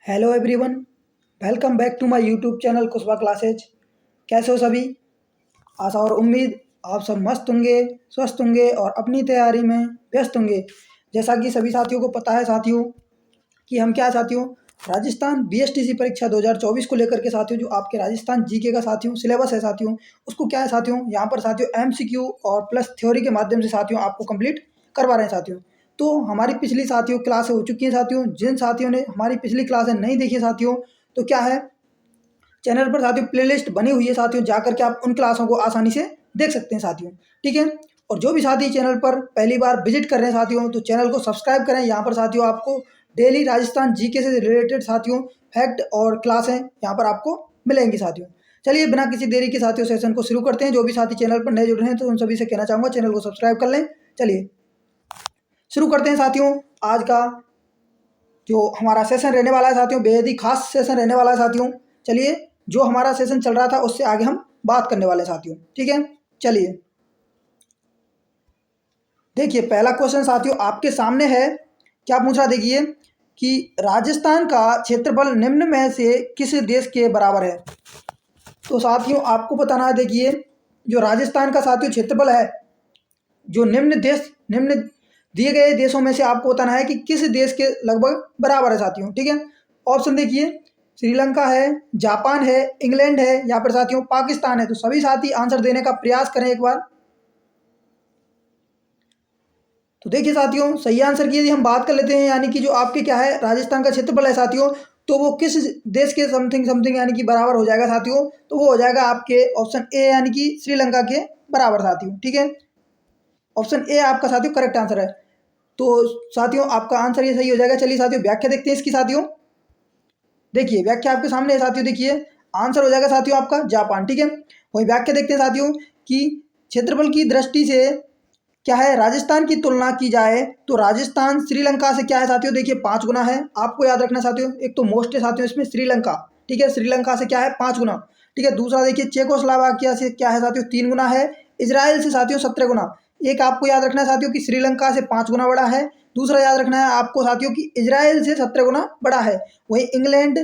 Hello everyone, welcome back to my YouTube channel Kushwa classes. कैसे हो सभी? आशा और उम्मीद आप सब मस्त होंगे, स्वस्थ होंगे और अपनी तैयारी में व्यस्त होंगे। जैसा कि सभी साथियों को पता है साथियों कि हम क्या साथियों राजस्थान बीएसटीसी परीक्षा 2024 को लेकर के साथियों जो आपके राजस्थान जीके का साथियों सिलेबस है साथियों, उसको क्या है साथियों यहाँ पर साथियों एमसीक्यू और प्लस थ्योरी के माध्यम से साथियों आपको कंप्लीट करवा रहे हैं साथियों। तो हमारी पिछली साथियों क्लासें हो चुकी हैं साथियों। जिन साथियों ने हमारी पिछली क्लासें नहीं देखी साथियों, तो क्या है चैनल पर साथियों प्लेलिस्ट बनी हुई है साथियों, जाकर के आप उन क्लासों को आसानी से देख सकते हैं साथियों। ठीक है। और जो भी साथी चैनल पर पहली बार विजिट कर रहे हैं साथियों, तो चैनल को सब्सक्राइब करें। यहाँ पर साथियों आपको डेली राजस्थान जीके से रिलेटेड साथियों फैक्ट और क्लासें यहाँ पर आपको मिलेंगी साथियों। चलिए बिना किसी देरी के साथियों सेशन को शुरू करते हैं। जो भी साथी चैनल पर नए जुड़ रहे हैं तो उन सभी से कहना चाहूँगा चैनल को सब्सक्राइब कर लें। चलिए शुरू करते हैं साथियों। आज का जो हमारा सेशन रहने वाला है साथियों बेहद ही खास सेशन रहने वाला है साथियों। चलिए जो हमारा सेशन चल रहा था उससे आगे हम बात करने वाले हैं साथियों। ठीक है। चलिए देखिए पहला क्वेश्चन साथियों आपके सामने है। क्या पूछ रहा देखिए कि राजस्थान का क्षेत्रफल निम्न में से किस देश के बराबर है। तो साथियों आपको बताना है देखिए जो राजस्थान का साथियों क्षेत्रफल है, जो निम्न दिए गए देशों में से आपको बताना है कि किस देश के लगभग बराबर है साथियों। ठीक है। ऑप्शन देखिए श्रीलंका है, जापान है, इंग्लैंड है या फिर साथियों पाकिस्तान है। तो सभी साथी आंसर देने का प्रयास करें एक बार। तो देखिए साथियों सही आंसर की यदि हम बात कर लेते हैं यानी कि जो आपके क्या है राजस्थान का क्षेत्रफल है साथियों, तो वो किस देश के समथिंग समथिंग यानी कि बराबर हो जाएगा साथियों। तो वो हो जाएगा आपके ऑप्शन ए यानी कि श्रीलंका के बराबर साथियों। ठीक है। ऑप्शन ए आपका साथियों करेक्ट आंसर है। तो साथियों आपका आंसर ये सही हो जाएगा। चलिए साथियों व्याख्या देखते हैं इसकी साथियों। देखिए व्याख्या आपके सामने है साथियों। देखिए आंसर हो जाएगा साथियों आपका जापान। ठीक है। वही व्याख्या देखते हैं साथियों कि क्षेत्रफल की दृष्टि से क्या है राजस्थान की तुलना की जाए तो राजस्थान श्रीलंका से क्या है साथियों देखिए 5 गुना है। आपको याद रखना साथियों एक तो मोस्ट है साथियों इसमें श्रीलंका। ठीक है। श्रीलंका से क्या है 5 गुना। ठीक है। दूसरा देखिए चेकोस्लोवाकिया से क्या है साथियों 3 गुना है। इजराइल से साथियों 17 गुना। एक आपको याद रखना है साथियों कि श्रीलंका से 5 गुना बड़ा है। दूसरा याद रखना है आपको साथियों कि इजराइल से 17 गुना बड़ा है। वहीं इंग्लैंड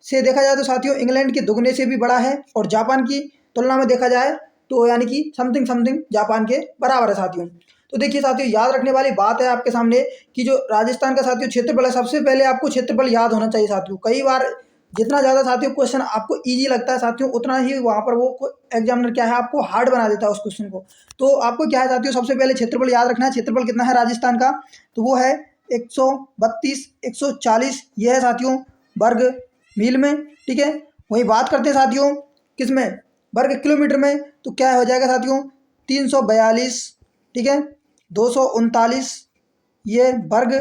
से देखा जाए तो साथियों इंग्लैंड के दुगने से भी बड़ा है। और जापान की तुलना में देखा जाए तो यानी कि समथिंग समथिंग जापान के बराबर है साथियों। तो देखिए साथियों याद रखने वाली बात है आपके सामने कि जो राजस्थान का साथियों क्षेत्रफल है, सबसे पहले आपको क्षेत्रफल याद होना चाहिए साथियों। कई बार जितना ज़्यादा साथियों क्वेश्चन आपको इजी लगता है साथियों, उतना ही वहाँ पर वो एग्जामिनर क्या है आपको हार्ड बना देता है उस क्वेश्चन को। तो आपको क्या है साथियों सबसे पहले क्षेत्रफल याद रखना है। क्षेत्रफल कितना है राजस्थान का, तो वो है 132 140 ये है साथियों वर्ग मील में। ठीक है। वही बात करते हैं साथियों किस में वर्ग किलोमीटर में, तो क्या हो जाएगा साथियों 342। ठीक है। 239 ये वर्ग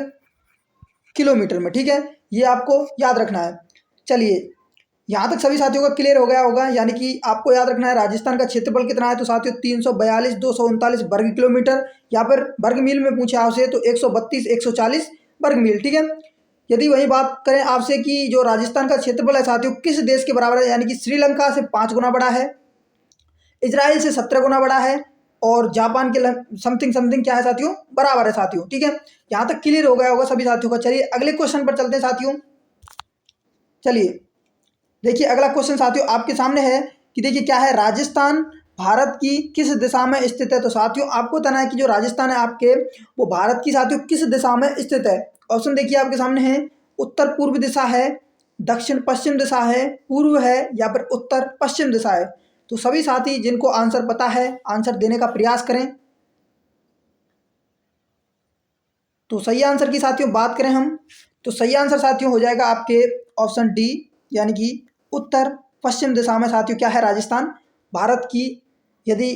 किलोमीटर में। ठीक है। ये आपको याद रखना है। चलिए यहाँ तक सभी साथियों का क्लियर हो गया होगा। यानी कि आपको याद रखना है राजस्थान का क्षेत्रफल कितना है, तो साथियों 342 239 वर्ग किलोमीटर या फिर वर्ग मील में पूछे आपसे तो 132 140 वर्ग मील। ठीक है। यदि वही बात करें आपसे कि जो राजस्थान का क्षेत्रफल है साथियों किस देश के बराबर है, यानी कि श्रीलंका से 5 गुना बड़ा है, इजराइल से 17 गुना बड़ा है और जापान के समथिंग समथिंग क्या है साथियों बराबर है साथियों। ठीक है। यहाँ तक क्लियर हो गया होगा सभी साथियों का। चलिए अगले क्वेश्चन पर चलते हैं साथियों। चलिए देखिए अगला क्वेश्चन साथियों आपके सामने है कि देखिए क्या है राजस्थान भारत की किस दिशा में स्थित है। तो साथियों आपको बताना है कि जो राजस्थान है आपके वो भारत की साथियों किस दिशा में स्थित है। ऑप्शन देखिए आपके सामने है उत्तर पूर्व दिशा है, दक्षिण पश्चिम दिशा है, पूर्व है या फिर उत्तर पश्चिम दिशा है। तो सभी साथी जिनको आंसर पता है आंसर देने का प्रयास करें। तो सही आंसर की साथियों बात करें हम, तो सही आंसर साथियों हो जाएगा आपके ऑप्शन डी यानी कि उत्तर पश्चिम दिशा में साथियों क्या है राजस्थान भारत की। यदि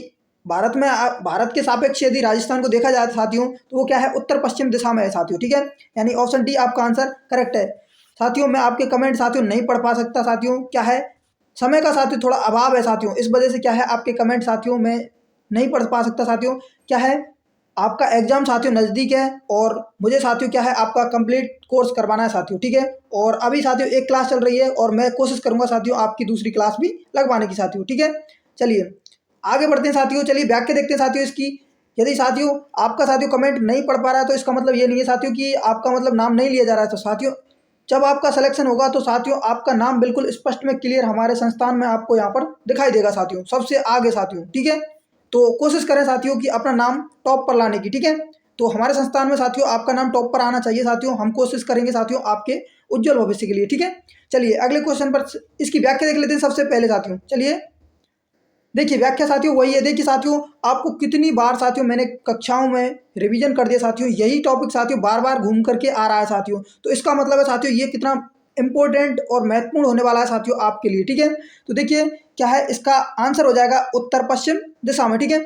भारत के सापेक्ष यदि राजस्थान को देखा जाए साथियों तो वो क्या है उत्तर पश्चिम दिशा में है साथियों। ठीक है। यानी ऑप्शन डी आपका आंसर करेक्ट है साथियों। मैं आपके कमेंट साथियों नहीं पढ़ पा सकता साथियों, क्या है समय का साथियों थोड़ा अभाव है साथियों, इस वजह से क्या है आपके कमेंट साथियों में नहीं पढ़ पा सकता साथियों। क्या है आपका एग्जाम साथियों नज़दीक है और मुझे साथियों क्या है आपका कंप्लीट कोर्स करवाना है साथियों। ठीक है। और अभी साथियों एक क्लास चल रही है और मैं कोशिश करूंगा साथियों आपकी दूसरी क्लास भी लगवाने की साथियों। ठीक है। चलिए आगे बढ़ते हैं साथियों। चलिए व्याख्या देखते हैं साथियों इसकी। यदि साथियों आपका साथियों कमेंट नहीं पढ़ पा रहा है तो इसका मतलब ये नहीं है साथियों कि आपका मतलब नाम नहीं लिया जा रहा है। तो साथियों जब आपका सिलेक्शन होगा तो साथियों आपका नाम बिल्कुल स्पष्ट में क्लियर हमारे संस्थान में आपको यहाँ पर दिखाई देगा साथियों, सबसे आगे साथियों। ठीक है, तो कोशिश करें साथियों कि अपना नाम टॉप पर लाने की। ठीक है, तो हमारे संस्थान में साथियों आपका नाम टॉप पर आना चाहिए साथियों। हम कोशिश करेंगे साथियों आपके उज्जवल भविष्य के लिए। ठीक है, चलिए अगले क्वेश्चन पर इसकी व्याख्या देख लेते हैं सबसे पहले साथियों। चलिए देखिए व्याख्या साथियों वही है। देखिए साथियों आपको कितनी बार साथियों मैंने कक्षाओं में रिवीजन कर दिया साथियों, यही टॉपिक साथियों बार बार घूम करके आ रहा है साथियों। तो इसका मतलब है साथियों ये कितना इंपॉर्टेंट और महत्वपूर्ण होने वाला है साथियों आपके लिए। ठीक है, तो देखिए क्या है, इसका आंसर हो जाएगा उत्तर पश्चिम दिशा में। ठीक है,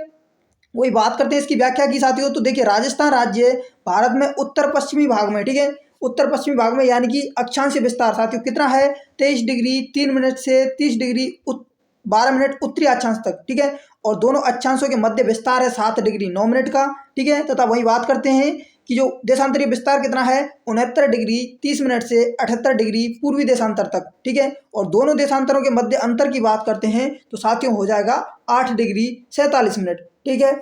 वही बात करते हैं इसकी व्याख्या की साथियों। तो देखिए राजस्थान राज्य भारत में उत्तर पश्चिमी भाग में, ठीक है, उत्तर पश्चिमी भाग में यानी कि अक्षांश विस्तार साथियों कितना है, 23 डिग्री 3 मिनट से 30 डिग्री 12 मिनट उत्तरी अक्षांश तक। ठीक है, और दोनों अक्षांशों के मध्य विस्तार है 7 डिग्री 9 मिनट का। ठीक है, तथा वही बात करते हैं कि जो देशांतरीय विस्तार कितना है, 69 डिग्री 30 मिनट से 78 डिग्री पूर्वी देशांतर तक। ठीक है, और दोनों देशांतरों के मध्य अंतर की बात करते हैं तो साथियों हो जाएगा 8 डिग्री 47 मिनट। ठीक है,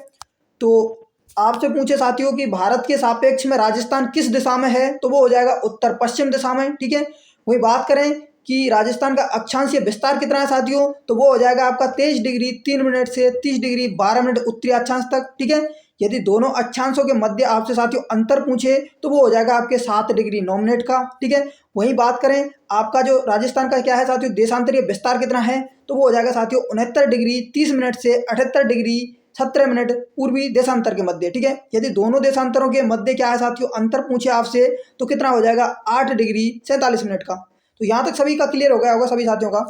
तो आपसे पूछे साथियों कि भारत के सापेक्ष में राजस्थान किस दिशा में है, तो वो हो जाएगा उत्तर पश्चिम दिशा में। ठीक है, वही बात करें कि राजस्थान का अक्षांशीय विस्तार कितना है साथियों, तो वो हो जाएगा आपका 23 डिग्री 3 मिनट से 30 डिग्री 12 मिनट उत्तरी अक्षांश तक। ठीक है, यदि दोनों अक्षांशों के मध्य आपसे साथियों अंतर पूछे तो वो हो जाएगा आपके 7 डिग्री 9 मिनट का। ठीक है, वही बात करें आपका जो राजस्थान का क्या है साथियों देशांतरीय विस्तार कितना है, तो वो हो जाएगा साथियों 69 डिग्री 30 मिनट से 78 डिग्री 17 मिनट पूर्वी देशांतर के मध्य। ठीक है, यदि दोनों देशांतरों के मध्य क्या है साथियों अंतर पूछे आपसे तो कितना हो जाएगा 8 डिग्री 47 मिनट का। तो यहाँ तक सभी का क्लियर हो गया होगा सभी साथियों का।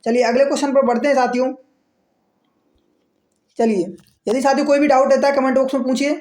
चलिए अगले क्वेश्चन पर बढ़ते हैं साथियों। चलिए यदि साथियों कोई भी डाउट रहता है कमेंट बॉक्स में पूछिए,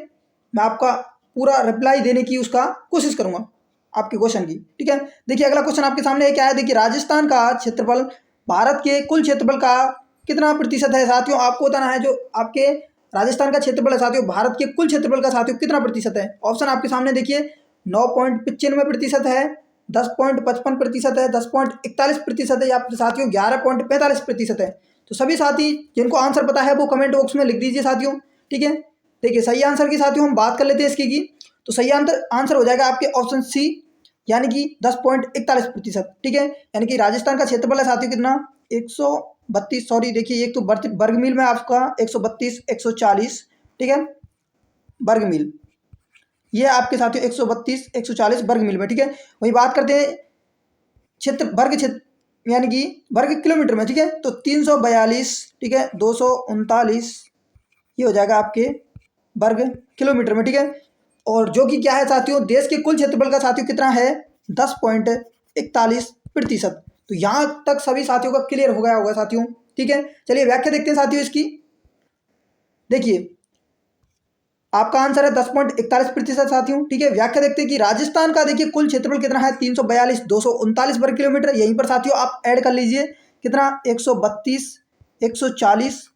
मैं आपका पूरा रिप्लाई देने की उसका कोशिश करूंगा आपके क्वेश्चन की। ठीक है, देखिए अगला क्वेश्चन आपके सामने क्या है, देखिए राजस्थान का क्षेत्रफल भारत के कुल क्षेत्रफल का कितना प्रतिशत है साथियों, आपको बताना है जो आपके राजस्थान का क्षेत्रफल है साथियों भारत के कुल क्षेत्रफल का साथियों कितना प्रतिशत है। ऑप्शन आपके सामने देखिए 9.95% है, 10.55% है, 10.41% है या साथियों 11.45% है। तो सभी साथी जिनको आंसर पता है वो कमेंट बॉक्स में लिख दीजिए साथियों। ठीक है, देखिए सही आंसर की साथियों हम बात कर लेते हैं इसकी की, तो सही आंसर हो जाएगा आपके ऑप्शन सी यानी कि 10.41%। ठीक है, यानी कि राजस्थान का क्षेत्रफल है साथियों कितना 132, सॉरी देखिए एक तो वर्ग मील में आपका 132 140। ठीक है, वर्ग मील ये आपके साथियों 132 140 वर्ग मील में। ठीक है, वही बात करते हैं क्षेत्र यानी कि वर्ग किलोमीटर में। ठीक है, तो 342, ठीक है 239 ये हो जाएगा आपके वर्ग किलोमीटर में। ठीक है, और जो कि क्या है साथियों देश के कुल क्षेत्रफल का साथियों कितना है 10.41%। तो यहाँ तक सभी साथियों का क्लियर हो गया होगा साथियों। ठीक है, चलिए व्याख्या देखते हैं साथियों इसकी। देखिए आपका आंसर है 10.41% साथियों। ठीक है, व्याख्या देखते हैं कि राजस्थान का देखिए कुल क्षेत्रफल कितना है 342 239 वर्ग किलोमीटर। यहीं पर साथियों आप ऐड कर लीजिए कितना 132 140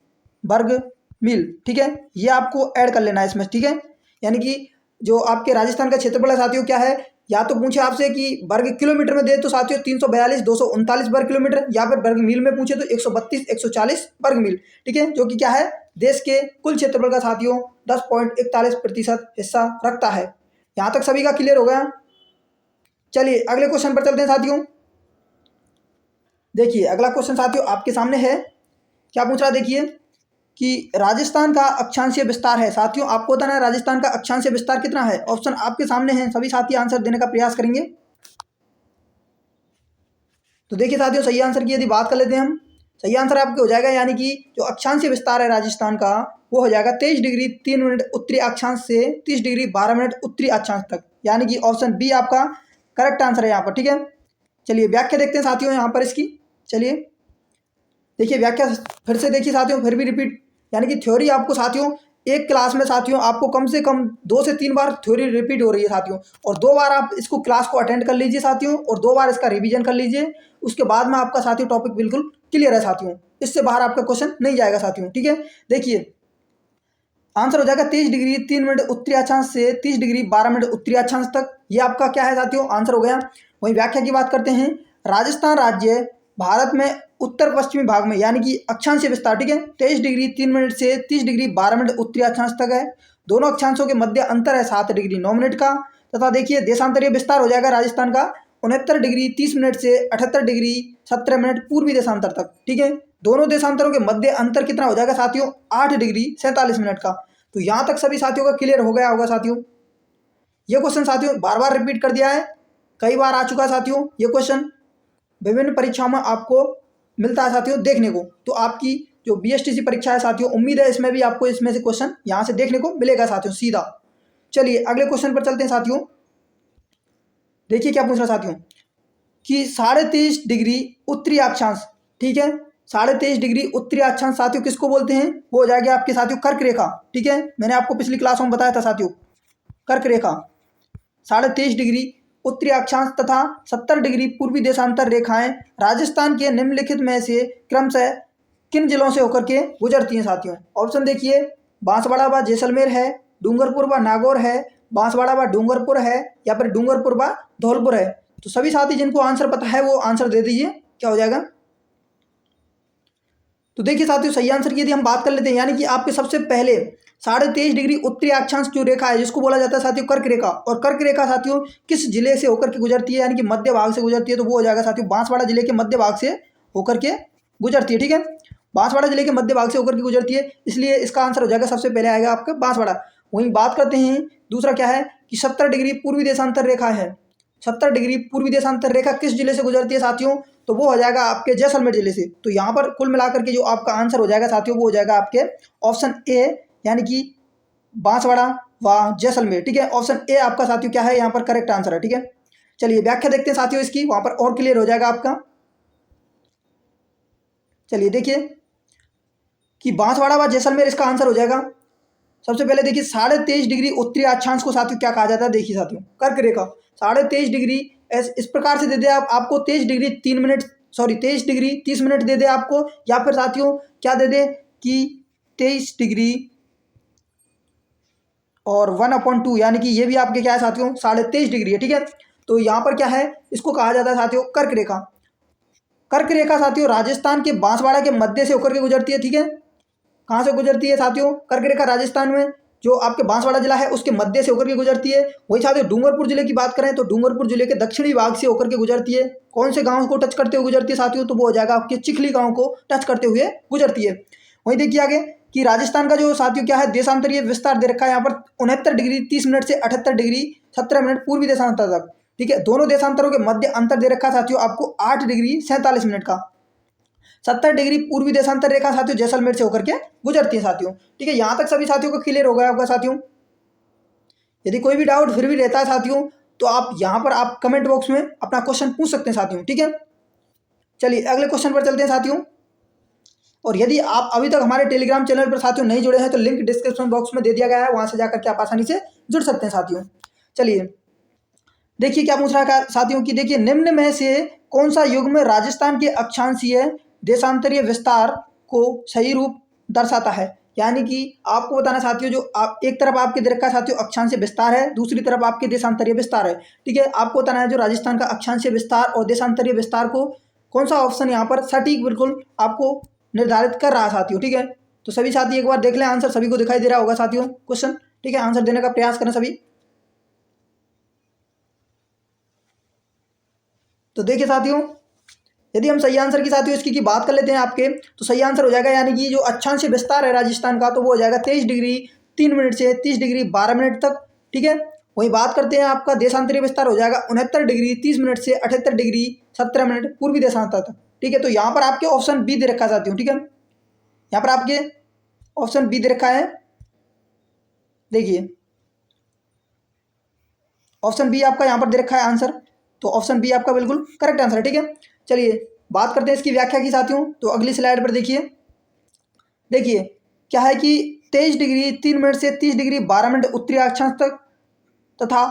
वर्ग मील। ठीक है, ये आपको ऐड कर लेना है इसमें। ठीक है, यानी कि जो आपके राजस्थान का क्षेत्रफल है साथियों क्या है, या तो पूछे आपसे कि वर्ग किलोमीटर में दे तो साथियों 342 239 वर्ग किलोमीटर, या फिर वर्ग मील में पूछे तो 132 140 वर्ग मील। ठीक है, जो कि क्या है देश के कुल क्षेत्रफल का साथियों 10.41% हिस्सा रखता है। यहाँ तक सभी का क्लियर हो गया। चलिए अगले क्वेश्चन पर चलते हैं साथियों। देखिए अगला क्वेश्चन साथियों आपके सामने है, क्या पूछ रहा है देखिए कि राजस्थान का अक्षांशीय विस्तार है साथियों, आपको बताना है राजस्थान का अक्षांशीय विस्तार कितना है। ऑप्शन आपके सामने हैं, सभी साथी आंसर देने का प्रयास करेंगे। तो देखिए साथियों सही आंसर की यदि बात कर लेते हैं हम, सही आंसर आपके हो जाएगा यानी कि जो अक्षांशीय विस्तार है राजस्थान का वो हो जाएगा 23 डिग्री 3 मिनट उत्तरी अक्षांश से 30 डिग्री 12 मिनट उत्तरी अक्षांश तक, यानी कि ऑप्शन बी आपका करेक्ट आंसर है यहाँ पर। ठीक है, चलिए व्याख्या देखते हैं साथियों यहाँ पर इसकी। चलिए देखिए व्याख्या फिर से देखिए साथियों, फिर भी रिपीट, यानी कि थ्योरी आपको साथियों एक क्लास में साथियों आपको कम से कम 2 से 3 बार थ्योरी रिपीट हो रही है साथियों, और 2 बार आप इसको क्लास को अटेंड कर लीजिए साथियों, और 2 बार इसका रिवीजन कर लीजिए। उसके बाद में आपका साथियों टॉपिक बिल्कुल क्लियर है साथियों, इससे बाहर आपका क्वेश्चन नहीं जाएगा साथियों। ठीक है, देखिए आंसर हो जाएगा 23 डिग्री 3 मिनट उत्तरी अक्षांश से 30 डिग्री 12 मिनट उत्तरी अक्षांश तक, ये आपका क्या है साथियों आंसर हो गया। वही व्याख्या की बात करते हैं, राजस्थान राज्य भारत में उत्तर पश्चिमी भाग में यानी कि अक्षांशीय विस्तार, ठीक है 23 डिग्री 3 मिनट से 30 डिग्री 12 मिनट उत्तरी अक्षांश तक है। दोनों अक्षांशों के मध्य अंतर है 7 डिग्री 9 मिनट का। तथा देखिए देशांतरीय विस्तार हो जाएगा राजस्थान का 69 डिग्री 30 मिनट से 78 डिग्री 17 मिनट पूर्वी देशांतर तक। ठीक है, दोनों देशांतरों के मध्य अंतर कितना हो जाएगा साथियों? 8 डिग्री 47 मिनट का। तो यहाँ तक सभी साथियों का क्लियर हो गया होगा साथियों। ये क्वेश्चन साथियों बार बार रिपीट कर दिया है, कई बार आ चुका है साथियों। ये क्वेश्चन विभिन्न परीक्षाओं में आपको मिलता है साथियों देखने को। तो आपकी जो बीएसटीसी परीक्षा है साथियों, उम्मीद है इसमें भी आपको इसमें से क्वेश्चन यहाँ से देखने को मिलेगा साथियों सीधा। चलिए अगले क्वेश्चन पर चलते हैं साथियों। देखिए क्या पूछ रहा साथियों कि 23.5 डिग्री उत्तरी अक्षांश। ठीक है, 23.5 डिग्री उत्तरी अक्षांश साथियों किसको बोलते हैं? वो हो जाएगा आपके साथियों कर्क रेखा। ठीक है, मैंने आपको पिछली क्लासों में बताया था साथियों, कर्क रेखा 23.5 डिग्री उत्तरी अक्षांश तथा 70 डिग्री पूर्वी देशांतर रेखाएं राजस्थान के निम्नलिखित में से क्रमशः किन जिलों से होकर के गुजरती हैं साथियों? ऑप्शन देखिए, बांसवाड़ा व जैसलमेर है, डूंगरपुर व नागौर है, बांसवाड़ा व डूंगरपुर है, या फिर डूंगरपुर व धौलपुर है। तो सभी साथी जिनको आंसर पता है वो आंसर दे दीजिए, क्या हो जाएगा? तो देखिए साथियों सही आंसर की यदि हम बात कर लेते हैं, यानी कि आपके सबसे पहले 23.5 डिग्री उत्तरी अक्षांश जो रेखा है जिसको बोला जाता है साथियों कर्क रेखा, और कर्क रेखा साथियों किस जिले से होकर के गुजरती है? यानी कि मध्य भाग से गुजरती है। तो वो हो जाएगा साथियों बांसवाड़ा जिले के मध्य भाग से होकर के गुजरती है। ठीक है, बांसवाड़ा जिले के मध्य भाग से होकर के गुजरती है, इसलिए इसका आंसर हो जाएगा सबसे पहले आएगा आपका बांसवाड़ा। वहीं बात करते हैं दूसरा क्या है कि 70 डिग्री पूर्वी देशांतर रेखा है। 70 डिग्री पूर्वी देशांतर रेखा किस जिले से गुजरती है साथियों? तो वो हो जाएगा आपके जैसलमेर जिले से। तो यहाँ पर कुल मिलाकर के जो आपका आंसर हो जाएगा साथियों वो हो जाएगा आपके ऑप्शन ए, यानी कि बांसवाड़ा व जैसलमेर। ठीक है, ऑप्शन ए आपका साथियों क्या है यहाँ पर करेक्ट आंसर है। ठीक है, चलिए व्याख्या देखते हैं साथियों इसकी, वहां पर और क्लियर हो जाएगा आपका। चलिए देखिए कि बांसवाड़ा व जैसलमेर इसका आंसर हो जाएगा। सबसे पहले देखिए 23.5 डिग्री उत्तरी अक्षांश को साथियों क्या कहा जाता है? देखिए साथियों कर्क रेखा 23.5 डिग्री इस प्रकार से दे दे आपको 23 डिग्री 23 डिग्री 30 मिनट दे दे आपको, या फिर साथियों क्या दे दे कि 23 डिग्री और 1/2, यानी कि ये भी आपके क्या है साथियों 23.5 डिग्री है। ठीक है, तो यहाँ पर क्या है इसको कहा जाता है साथियों कर्क रेखा। कर्क रेखा साथियों राजस्थान के बांसवाड़ा के मध्य से होकर के गुजरती है। ठीक है, कहाँ से गुजरती है साथियों? कर्क रेखा राजस्थान में जो आपके बांसवाड़ा जिला है उसके मध्य से होकर के गुजरती है। वही साथियों डूंगरपुर जिले की बात करें तो डूंगरपुर जिले के दक्षिणी भाग से होकर के गुजरती है। कौन से गांव को टच करते हुए गुजरती है साथियों? तो वो हो जाएगा आपके चिखली गांव को टच करते हुए गुजरती है। वहीं देखिए आगे कि राजस्थान का जो साथियों क्या है देशांतरीय विस्तार दे रखा है यहाँ पर 69 डिग्री 30 मिनट से 78 डिग्री 17 मिनट पूर्वी देशांतर तक। ठीक है, दोनों देशांतरों के मध्य अंतर दे रखा है साथियों आपको 8 डिग्री 47 मिनट का। 70 डिग्री पूर्वी देशांतर रेखा साथियों जैसलमेर से होकर के गुजरती है साथियों। ठीक है, यहाँ तक सभी साथियों को क्लियर हो गया होगा साथियों। यदि कोई भी डाउट फिर भी रहता है साथियों तो आप यहाँ पर आप कमेंट बॉक्स में अपना क्वेश्चन पूछ सकते हैं साथियों। ठीक है, चलिए अगले क्वेश्चन पर चलते हैं साथियों। और यदि आप अभी तक हमारे टेलीग्राम चैनल पर साथियों नहीं जुड़े हैं तो लिंक डिस्क्रिप्शन बॉक्स में दे दिया गया है, वहां से जाकर के आप आसानी से जुड़ सकते हैं साथियों। चलिए देखिए क्या पूछ रहा है साथियों की, देखिए निम्न में से कौन सा युग्म राजस्थान के अक्षांशीय देशांतरीय विस्तार को सही रूप दर्शाता है? यानी कि आपको बताना साथियों जो आप एक तरफ आपके दे रखा है साथियों अक्षांशीय विस्तार है, दूसरी तरफ आपके देशांतरीय विस्तार है। ठीक है, आपको बताना है जो राजस्थान का अक्षांशीय विस्तार और देशांतरीय विस्तार को कौन सा ऑप्शन यहाँ पर सटीक बिल्कुल आपको निर्धारित कर रहा है साथियों। ठीक है, तो सभी साथी एक बार देख लें, आंसर सभी को दिखाई दे रहा होगा साथियों क्वेश्चन। ठीक है, आंसर देने का प्रयास करें सभी। तो देखिए साथियों यदि हम सही आंसर की साथियों इसकी बात कर लेते हैं आपके, तो सही आंसर हो जाएगा यानी कि जो अक्षांशीय विस्तार है राजस्थान का तो वो हो जाएगा 23 डिग्री 3 मिनट से 30 डिग्री 12 मिनट तक। ठीक है, वही बात करते हैं आपका देशांतरीय विस्तार हो जाएगा 69 डिग्री 30 मिनट से 78 डिग्री 17 मिनट पूर्वी देशांतर तक। ठीक है, तो यहाँ पर आपके ऑप्शन बी दे रखा है साथियों। ठीक है, यहाँ पर आपके ऑप्शन बी दे रखा है, देखिए ऑप्शन बी आपका यहाँ पर दे रखा है आंसर, तो ऑप्शन बी आपका बिल्कुल करेक्ट आंसर है। ठीक है, चलिए बात करते हैं इसकी व्याख्या की साथियों। तो अगली स्लाइड पर देखिए, देखिए क्या है कि 23 डिग्री 3 मिनट से 30 डिग्री 12 मिनट उत्तरी अक्षांश तक तथा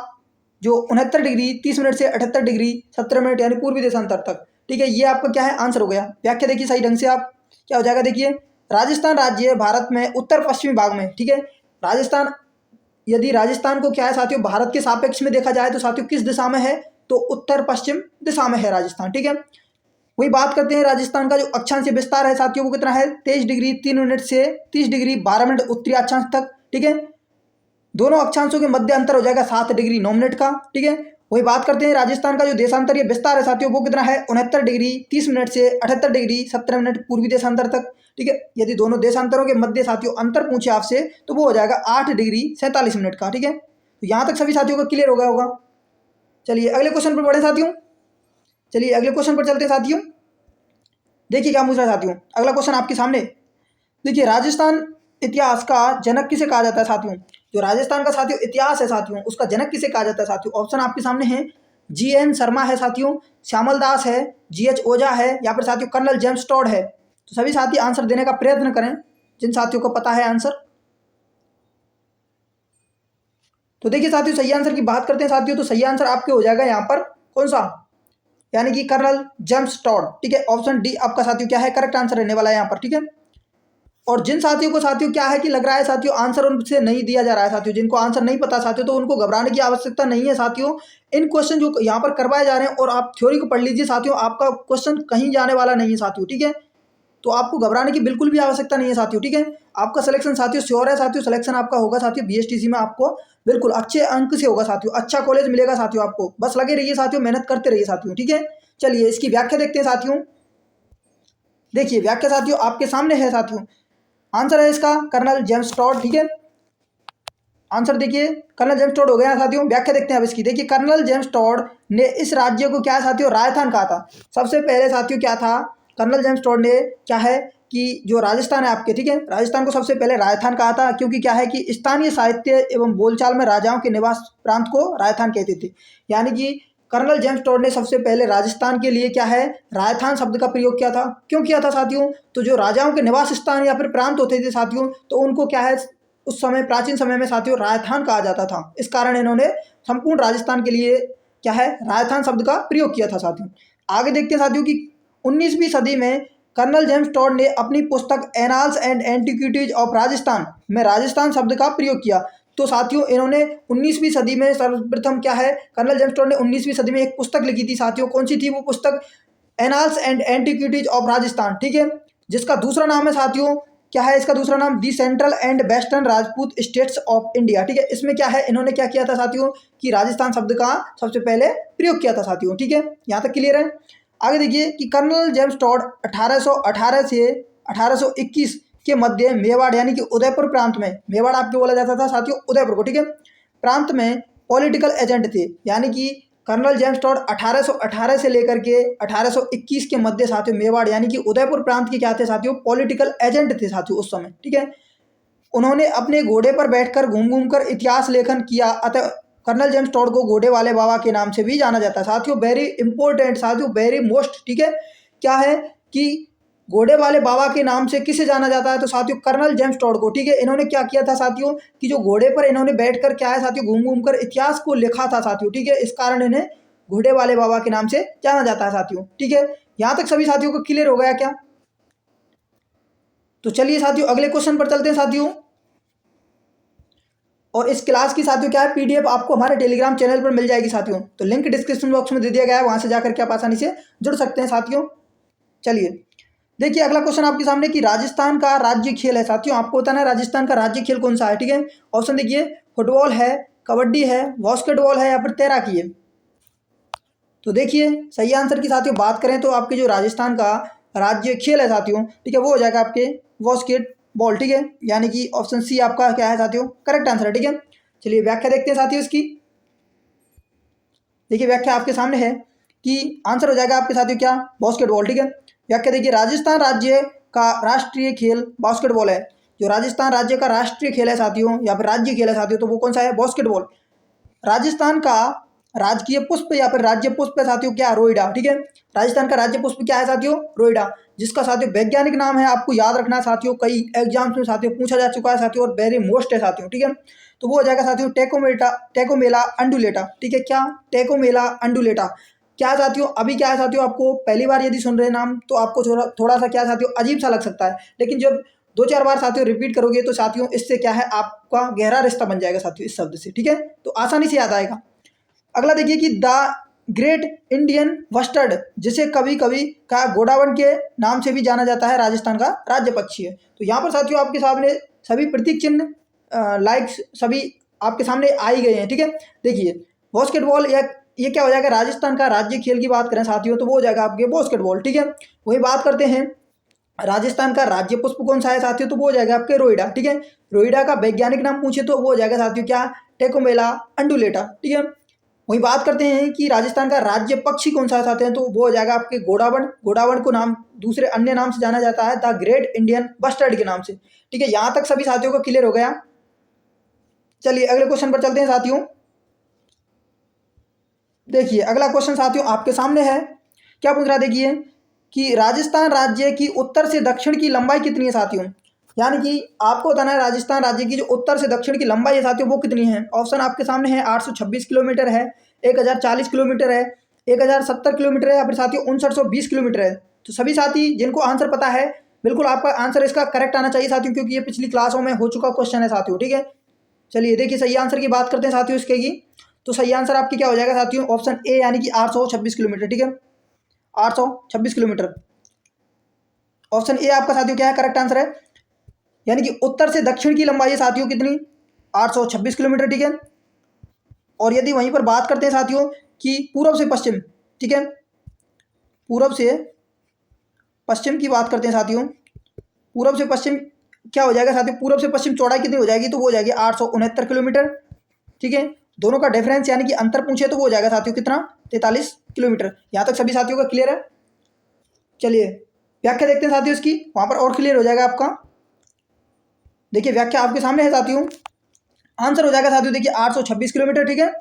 जो 69 डिग्री 30 मिनट से 78 डिग्री 17 मिनट यानी पूर्वी देशांतर तक। ठीक है, ये आपका क्या है आंसर हो गया। व्याख्या देखिए सही ढंग से आप क्या हो जाएगा, देखिए राजस्थान राज्य भारत में उत्तर पश्चिमी भाग में। ठीक है, राजस्थान यदि राजस्थान को क्या है साथियों भारत के सापेक्ष में देखा जाए तो साथियों किस दिशा में है? तो उत्तर पश्चिम दिशा में है राजस्थान। ठीक है, वही बात करते हैं राजस्थान का जो अक्षांशीय विस्तार है साथियों वो कितना है 23 डिग्री 3 मिनट से 30 डिग्री 12 मिनट उत्तरी अक्षांश तक। ठीक है, दोनों अक्षांशों के मध्य अंतर हो जाएगा 7 डिग्री 9 मिनट का। ठीक है, वही बात करते हैं राजस्थान का जो देशांतरीय विस्तार है साथियों वो कितना है 69 डिग्री 30 मिनट से 78 डिग्री 17 मिनट पूर्वी देशांतर तक। ठीक है, यदि दोनों देशांतरों के मध्य साथियों अंतर पूछे आपसे तो वो हो जाएगा 8 डिग्री 47 मिनट का। ठीक है, तो यहाँ तक सभी साथियों को क्लियर हो गया होगा। चलिए अगले क्वेश्चन पर बढ़े साथियों, चलिए अगले क्वेश्चन पर चलते हैं साथियों। देखिए क्या पूछ रहा है साथियों, अगला क्वेश्चन आपके सामने। देखिए राजस्थान इतिहास का जनक किसे कहा जाता है साथियों। जो राजस्थान का साथियों इतिहास है साथियों उसका जनक किसे कहा जाता है साथियों। ऑप्शन आपके सामने है, GN शर्मा है साथियों, श्यामल दास है, GH ओझा है, या फिर साथियों कर्नल जेम्स टॉड है। तो सभी साथी आंसर देने का प्रयत्न करें जिन साथियों को पता है आंसर। तो देखिए साथियों सही आंसर की बात करते हैं साथियों, तो सही आंसर आपके हो जाएगा यहाँ पर कौन सा, यानी कि कर्नल जेम्स टॉड। ठीक है, ऑप्शन डी आपका साथियों क्या है करेक्ट आंसर रहने वाला है यहाँ पर। ठीक है, और जिन साथियों को साथियों क्या है कि लग रहा है साथियों आंसर उनसे नहीं दिया जा रहा है साथियों, जिनको आंसर नहीं पता साथियों, तो उनको घबराने की आवश्यकता नहीं है साथियों। इन क्वेश्चन जो यहाँ पर करवाए जा रहे हैं और आप थ्योरी को पढ़ लीजिए साथियों, आपका क्वेश्चन कहीं जाने वाला नहीं है साथियों। ठीक है, तो आपको घबराने की बिल्कुल भी आवश्यकता नहीं है साथियों। ठीक है, आपका सिलेक्शन साथियों श्योर है साथियों, सिलेक्शन आपका होगा साथियों BSTC में, आपको बिल्कुल अच्छे अंक से होगा साथियों, अच्छा कॉलेज मिलेगा साथियों आपको, बस लगे रहिए साथियों, मेहनत करते रहिए साथियों। ठीक है, चलिए इसकी व्याख्या देखते हैं साथियों। देखिए व्याख्या साथियों आपके सामने है साथियों, आंसर है इसका कर्नल जेम्स टॉड। ठीक है, आंसर देखिए कर्नल जेम्स टॉड हो गया साथियों। व्याख्या देखते हैं अब इसकी। देखिए कर्नल जेम्स टॉड ने इस राज्य को क्या साथियों राजस्थान कहा था। सबसे पहले साथियों क्या था, कर्नल जेम्स टॉड ने क्या है कि जो राजस्थान है आपके, ठीक है, राजस्थान को सबसे पहले राजस्थान कहा था, क्योंकि क्या है कि स्थानीय साहित्य एवं बोलचाल में राजाओं के निवास प्रांत को राजस्थान कहते थे। यानी कि कर्नल जेम्स टॉड ने सबसे पहले राजस्थान के लिए क्या है राजस्थान शब्द का प्रयोग किया था। क्यों किया था साथियों, तो जो राजाओं के निवास स्थान या फिर प्रांत होते थे साथियों, तो उनको क्या है उस समय प्राचीन समय में साथियों राजस्थान कहा जाता था। इस कारण इन्होंने संपूर्ण राजस्थान के लिए क्या है राजस्थान शब्द का प्रयोग किया था साथियों। आगे देखते हैं साथियों कि 19वीं सदी में कर्नल जेम्स टॉड ने अपनी पुस्तक annals and antiquities of Rajasthan में राजस्थान शब्द का प्रयोग किया। तो साथियों इन्होंने 19वीं सदी में सर्वप्रथम क्या है कर्नल जेम्स टॉड ने 19वीं सदी में एक पुस्तक लिखी थी साथियों। कौन सी थी वो पुस्तक, annals and antiquities of Rajasthan. ठीक है, जिसका दूसरा नाम है साथियों क्या है, इसका दूसरा नाम the central and western Rajput states of India. ठीक है, इसमें क्या है इन्होंने क्या किया था साथियों कि राजस्थान शब्द का सबसे पहले प्रयोग किया था साथियों। ठीक है, यहाँ तक क्लियर है। आगे देखिए कि कर्नल जेम्स टॉड 1818 से 1821 के मध्य मेवाड़ यानी कि उदयपुर प्रांत में, मेवाड़ आपको बोला जाता था साथियों उदयपुर को, ठीक है, प्रांत में पॉलिटिकल एजेंट थे। यानी कि कर्नल जेम्स टॉड 1818 से लेकर के 1821 के मध्य साथियों मेवाड़ यानी कि उदयपुर प्रांत के क्या थे साथियों पॉलिटिकल एजेंट थे साथियों उस समय। ठीक है, उन्होंने अपने घोड़े पर बैठकर घूम घूम कर इतिहास लेखन किया, अतः कर्नल जेम्स टॉड को घोड़े वाले बाबा के नाम से भी जाना जाता है साथियों। वेरी इंपॉर्टेंट साथियों, वेरी मोस्ट। ठीक है, क्या है कि घोड़े वाले बाबा के नाम से किसे जाना जाता है, तो साथियों कर्नल जेम्स टॉड को। ठीक है, इन्होंने क्या किया था साथियों कि जो घोड़े पर इन्होंने बैठकर क्या है साथियों घूम घूम कर इतिहास को लिखा था साथियों। ठीक है, इस कारण इन्हें घोड़े वाले बाबा के नाम से जाना जाता है साथियों। ठीक है, यहाँ तक सभी साथियों को क्लियर हो गया क्या। तो चलिए साथियों अगले क्वेश्चन पर चलते हैं साथियों। और इस क्लास की साथियों क्या है PDF आपको हमारे टेलीग्राम चैनल पर मिल जाएगी साथियों, तो लिंक डिस्क्रिप्शन बॉक्स में दे दिया गया है, वहां से जाकर के आप आसानी से जुड़ सकते हैं साथियों। चलिए देखिए अगला क्वेश्चन आपके सामने कि राजस्थान का राज्य खेल है साथियों, आपको बताना है राजस्थान का राज्य खेल कौन सा है। ठीक है, ऑप्शन देखिए फुटबॉल है, कबड्डी है, बास्केटबॉल है, या फिर तैराकी है। तो देखिए सही आंसर की साथियों बात करें तो आपके जो राजस्थान का राज्य खेल है साथियों, ठीक है, वो हो जाएगा आपके बास्केटबॉल। ठीक है, यानी कि ऑप्शन सी आपका क्या है साथियों करेक्ट आंसर है। ठीक है, चलिए व्याख्या देखते हैं साथियों इसकी। देखिए व्याख्या आपके सामने है कि आंसर हो जाएगा आपके साथियों क्या बास्केटबॉल। ठीक है, व्याख्या देखिए राजस्थान राज्य का राष्ट्रीय खेल बास्केटबॉल है। जो राजस्थान राज्य का राष्ट्रीय खेल है साथियों या फिर राज्य खेल है साथियों, तो वो कौन सा है बास्केटबॉल। राजस्थान का राजकीय पुष्प या फिर राज्य पुष्प है साथियों क्या रोइडा। ठीक है, राजस्थान का राज्य पुष्प क्या है साथियों रोइडा, जिसका साथियों वैज्ञानिक नाम है, आपको याद रखना है साथियों, कई एग्जाम्स में साथियों पूछा जा चुका है साथियों और वेरी मोस्ट है साथियों। ठीक है, तो वो हो जाएगा साथियों टेकोमेला अंडुलेटा। ठीक है, क्या टेकोमेला अंडुलेटा क्या साथियों, अभी क्या है साथियों आपको पहली बार यदि सुन रहे हैं नाम तो आपको थोड़ा सा क्या साथियों अजीब सा लग सकता है, लेकिन जब 2-4 बार साथियों रिपीट करोगे तो साथियों इससे क्या है आपका गहरा रिश्ता बन जाएगा साथियों इस शब्द से। ठीक है, तो आसानी से याद आएगा। अगला देखिए कि द ग्रेट इंडियन बस्टर्ड, जिसे कभी कभी का गोडावण के नाम से भी जाना जाता है, राजस्थान का राज्य पक्षी है। तो यहाँ पर साथियों आपके सामने सभी प्रतीक चिन्ह लाइक्स सभी आपके सामने आ ही गए हैं। ठीक है, देखिए बास्केटबॉल या ये क्या हो जाएगा, राजस्थान का राज्य खेल की बात करें साथियों तो वो हो जाएगा आपके बास्केटबॉल। ठीक है, वही बात करते हैं राजस्थान का राज्य पुष्प कौन सा है साथियों, तो वो हो जाएगा आपके रोइडा। ठीक है, रोइडा का वैज्ञानिक नाम पूछे तो वो हो जाएगा साथियों क्या, टेकोमेला अंडुलेटा। ठीक है, वही बात करते हैं कि राजस्थान का राज्य पक्षी कौन सा चाहते हैं तो वो हो जाएगा आपके घोड़ावण। घोड़ावण को नाम दूसरे अन्य नाम से जाना जाता है द ग्रेट इंडियन बस्टर्ड के नाम से। ठीक है, यहां तक सभी साथियों को क्लियर हो गया। चलिए अगले क्वेश्चन पर चलते हैं साथियों। देखिए अगला क्वेश्चन साथियों आपके सामने है, क्या पूछ रहा है देखिए कि राजस्थान राज्य की उत्तर से दक्षिण की लंबाई कितनी है साथियों। यानी कि आपको बताना है राजस्थान राज्य की जो उत्तर से दक्षिण की लंबाई है साथियों वो कितनी है। ऑप्शन आपके सामने है, 826 किलोमीटर है, 1040 किलोमीटर है, 1070 किलोमीटर है, या फिर साथियों 5920 किलोमीटर है। तो सभी साथी जिनको आंसर पता है बिल्कुल आपका आंसर इसका करेक्ट आना चाहिए साथियों, क्योंकि ये पिछली क्लासों में हो चुका क्वेश्चन है साथियों। ठीक है, चलिए देखिए सही आंसर की बात करते हैं साथियों इसके की। तो सही आंसर आपकी क्या हो जाएगा साथियों, ऑप्शन ए यानी कि 826 किलोमीटर। ठीक है, 826 किलोमीटर ऑप्शन ए आपका साथियों क्या है, करेक्ट आंसर है। यानी कि उत्तर से दक्षिण की लंबाई है साथियों कितनी, 826 किलोमीटर। ठीक है, और यदि वहीं पर बात करते हैं साथियों कि पूर्व से पश्चिम, ठीक है, पूर्व से पश्चिम की बात करते हैं साथियों, पूर्व से पश्चिम क्या हो जाएगा साथियों, पूर्व से पश्चिम चौड़ाई कितनी हो जाएगी, तो वो हो जाएगी 869 किलोमीटर। ठीक है, दोनों का डिफरेंस यानी कि अंतर पूछे तो वो हो जाएगा साथियों कितना, 43 किलोमीटर। यहाँ तक सभी साथियों का क्लियर है। चलिए व्याख्या देखते हैं साथियों इसकी, वहां पर और क्लियर हो जाएगा आपका। देखिए व्याख्या आपके सामने है साथियों, आंसर हो जाएगा साथियों देखिए 826 किलोमीटर। ठीक है,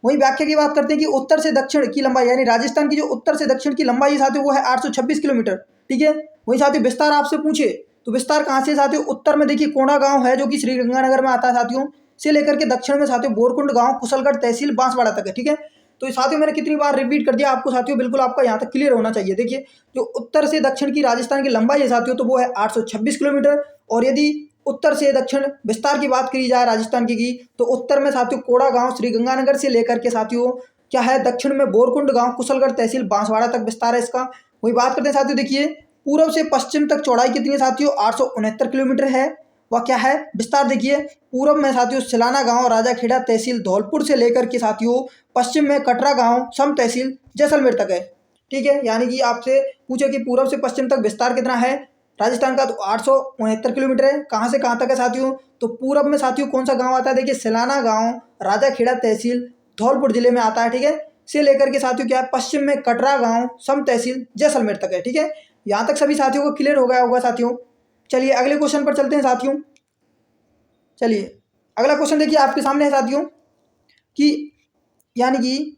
वही व्याख्या की बात करते हैं कि उत्तर से दक्षिण की लंबाई यानी राजस्थान की जो उत्तर से दक्षिण की लंबाई है साथियों वो है 826 किलोमीटर। ठीक है, वही साथियों विस्तार आपसे पूछे तो विस्तार कहाँ से साथियों, उत्तर में देखिए कोंडा गांव है जो कि श्रीगंगानगर में आता है साथियों, से लेकर के दक्षिण में साथियों बोरकुंड गांव कुशलगढ़ तहसील बांसवाड़ा तक है। ठीक है, तो साथियों मैंने कितनी बार रिपीट कर दिया आपको साथियों, बिल्कुल आपका यहाँ तक क्लियर होना चाहिए। देखिए जो उत्तर से दक्षिण की राजस्थान की लंबाई है साथियों तो वो है 826 किलोमीटर, और यदि उत्तर से दक्षिण विस्तार की बात करी जाए राजस्थान की तो उत्तर में साथियों कोड़ा गांव श्रीगंगानगर से लेकर के साथियों क्या है, दक्षिण में बोरकुंड गांव कुशलगढ़ तहसील बांसवाड़ा तक विस्तार है इसका। वही बात करते हैं साथियों देखिए पूर्व से पश्चिम तक चौड़ाई कितनी है साथियों, 869 किलोमीटर है। वह क्या है विस्तार, देखिए पूर्व में साथियों सिलाना गांव राजाखेड़ा तहसील धौलपुर से लेकर के साथियों पश्चिम में कटरा गांव सम तहसील जैसलमेर तक है। ठीक है, यानी कि आपसे पूछे कि पूर्व से पश्चिम तक विस्तार कितना है राजस्थान का, तो 869 किलोमीटर है। कहाँ से कहाँ तक है साथियों, तो पूरब में साथियों कौन सा गांव आता है, देखिए सिलाना गांव राजाखेड़ा तहसील धौलपुर जिले में आता है। ठीक है, से लेकर के साथियों क्या है पश्चिम में कटरा गांव सम तहसील जैसलमेर तक है। ठीक है, यहाँ तक सभी साथियों को क्लियर हो गया होगा साथियों। चलिए अगले क्वेश्चन पर चलते हैं साथियों। चलिए अगला क्वेश्चन देखिए आपके सामने है साथियों कि यानी कि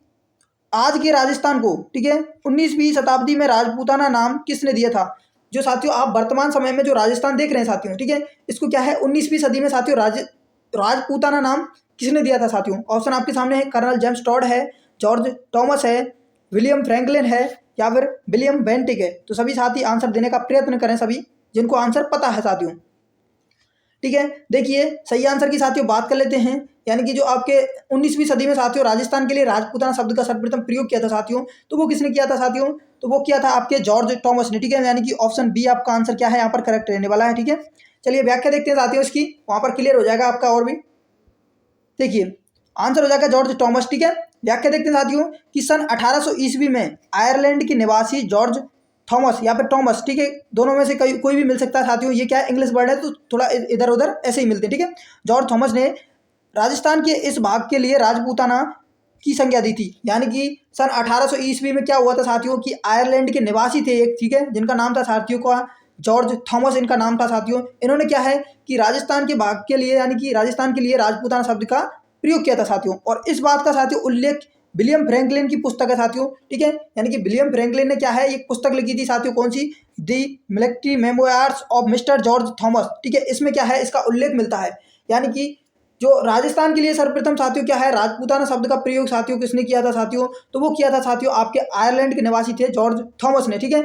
आज के राजस्थान को, ठीक है, 19वीं शताब्दी में राजपूताना नाम किसने दिया था। जो साथियों आप वर्तमान समय में जो राजस्थान देख रहे हैं साथियों, ठीक है, इसको क्या है 19वीं सदी में साथियों राजपूताना नाम किसने दिया था साथियों। ऑप्शन आपके सामने है, कर्नल जेम्स टॉड है, जॉर्ज टॉमस है, विलियम फ्रैंकलिन है, या फिर विलियम बेंटिक है। तो सभी साथी आंसर देने का प्रयत्न करें, सभी जिनको आंसर पता है साथियों। ठीक है, देखिए सही आंसर की साथियों बात कर लेते हैं। यानी कि जो आपके 19वीं सदी में साथियों राजस्थान के लिए राजपूताना शब्द का सर्वप्रथम प्रयोग किया था साथियों, तो वो किसने किया था साथियों, तो वो किया था आपके जॉर्ज टॉमस ने। ठीक है, यानी कि ऑप्शन बी आपका आंसर क्या है यहाँ पर करेक्ट रहने वाला है। ठीक है, चलिए व्याख्या देखते हैं साथियों इसकी, वहां पर क्लियर हो जाएगा आपका। और भी देखिए आंसर हो जाएगा जॉर्ज टॉमस। ठीक है, व्याख्या देखते हैं साथियों कि सन 1800 ईस्वी में आयरलैंड के निवासी जॉर्ज थॉमस या फिर टॉमस, ठीक है, दोनों में से कोई भी मिल सकता है साथियों, ये क्या है इंग्लिश वर्ड है तो थोड़ा इधर उधर ऐसे ही मिलते हैं। ठीक है, जॉर्ज थॉमस ने राजस्थान के इस भाग के लिए राजपूताना की संज्ञा दी थी। यानी कि सन 1800 ईस्वी में क्या हुआ था साथियों कि आयरलैंड के निवासी थे एक, ठीक है, जिनका नाम था साथियों का जॉर्ज थॉमस, इनका नाम था साथियों। इन्होंने क्या है कि राजस्थान के भाग के लिए यानी कि राजस्थान के लिए राजपूताना शब्द का प्रयोग किया था साथियों। और इस बात का साथियों उल्लेख विलियम फ्रैंकलिन की पुस्तक है साथियों। ठीक है, यानी कि विलियम फ्रैंकलिन ने क्या है एक पुस्तक लिखी थी साथियों, कौन सी, the military memoirs of mister George Thomas. ठीक है, इसमें क्या है इसका उल्लेख मिलता है। यानी कि जो राजस्थान के लिए सर्वप्रथम साथियों क्या है राजपूताना शब्द का प्रयोग साथियों किसने किया था साथियों, तो वो किया था साथियों आपके आयरलैंड के निवासी थे जॉर्ज थॉमस ने। ठीक है,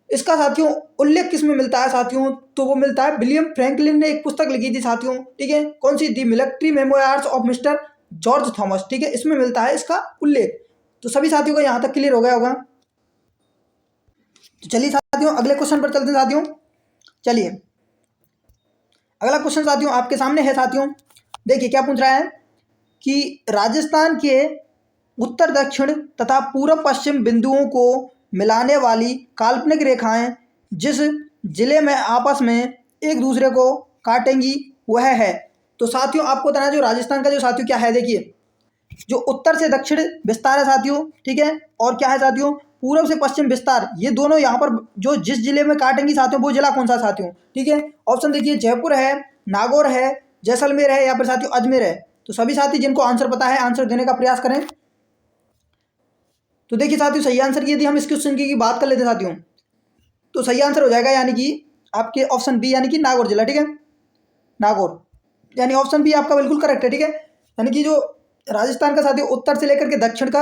इसका साथियों उल्लेख किस में मिलता है साथियों, तो वो मिलता है विलियम फ्रैंकलिन ने एक पुस्तक लिखी थी साथियों। ठीक है, कौन सी, the military memoirs of mister George Thomas. ठीक है, इसमें मिलता है इसका उल्लेख। तो सभी साथियों को यहाँ तक क्लियर हो गया होगा। तो चलिए साथियों अगले क्वेश्चन पर चलते हैं साथियों। चलिए अगला क्वेश्चन साथियों आपके सामने है साथियों। देखिए क्या पूछ रहा है कि राजस्थान के उत्तर दक्षिण तथा पूर्व पश्चिम बिंदुओं को मिलाने वाली काल्पनिक रेखाएं जिस जिले में आपस में एक दूसरे को काटेंगी वह है। तो साथियों आपको बताना जो राजस्थान का जो साथियों क्या है, देखिए जो उत्तर से दक्षिण विस्तार है साथियों, ठीक है, और क्या है साथियों पूर्व से पश्चिम विस्तार, ये दोनों यहाँ पर जो जिस जिले में काटेंगी साथियों वो जिला कौन सा साथियों, ठीक है। ऑप्शन देखिए जयपुर है, नागौर है, जैसलमेर है या फिर साथियों अजमेर है। तो सभी साथी जिनको आंसर पता है आंसर देने का प्रयास करें। तो देखिए साथियों सही आंसर की यदि हम इस क्वेश्चन की बात कर लेते हैं साथियों, तो सही आंसर हो जाएगा यानी कि आपके ऑप्शन बी यानी कि नागौर जिला, ठीक है, नागौर, यानी ऑप्शन बी आपका बिल्कुल करेक्ट है, ठीक है। यानी कि जो राजस्थान का साथियों उत्तर से लेकर के दक्षिण का,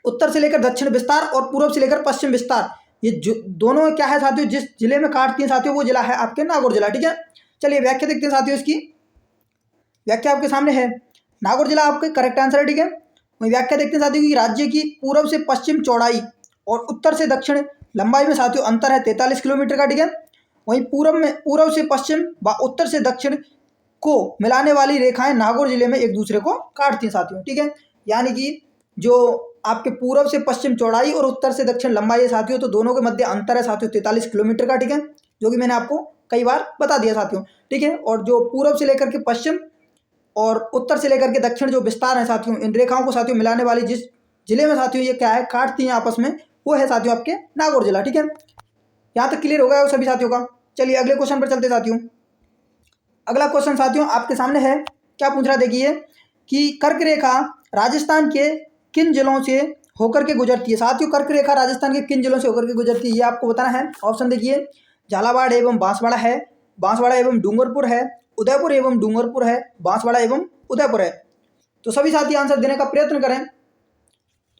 उत्तर से लेकर दक्षिण विस्तार और पूर्व से लेकर पश्चिम विस्तार, ये जो दोनों क्या है साथियों जिस जिले में काटती हैं साथियों वो जिला है आपके नागौर जिला, ठीक है। चलिए व्याख्या देखते हैं साथियों, इसकी व्याख्या आपके सामने है, नागौर जिला आपके करेक्ट आंसर है, ठीक है। वही व्याख्या देखते हैं साथियों कि राज्य की पूर्व से पश्चिम चौड़ाई और उत्तर से दक्षिण लंबाई में साथियों अंतर है 43 किलोमीटर का, ठीक है। वहीं पूर्व से पश्चिम व उत्तर से दक्षिण को मिलाने वाली रेखाएं नागौर जिले में एक दूसरे को काटती हैं साथियों, ठीक है। यानी कि जो आपके पूर्व से पश्चिम चौड़ाई और उत्तर से दक्षिण लंबाई है साथियों, तो दोनों के मध्य अंतर है साथियों 43 किलोमीटर का, ठीक है, जो कि मैंने आपको कई बार बता दिया साथियों, ठीक है। और जो पूर्व से लेकर के पश्चिम और उत्तर से लेकर के दक्षिण जो विस्तार है साथियों, इन रेखाओं को साथियों मिलाने वाली जिस जिले में साथियों ये क्या है काटती हैं आपस में, वो है साथियों आपके नागौर जिला, ठीक है। यहाँ तक क्लियर हो गया सभी साथियों का। चलिए अगले क्वेश्चन पर चलते साथियों। अगला क्वेश्चन साथियों आपके सामने है, क्या पूछ रहा देखिए कि कर्क रेखा राजस्थान के किन जिलों से होकर के गुजरती है। साथियों कर्क रेखा राजस्थान के किन जिलों से होकर के गुजरती है ये आपको बताना है। ऑप्शन देखिए झालावाड़ एवं बांसवाड़ा है, बांसवाड़ा एवं डूंगरपुर है, उदयपुर एवं डूंगरपुर है, बांसवाड़ा एवं उदयपुर है। तो सभी साथी आंसर देने का प्रयत्न करें।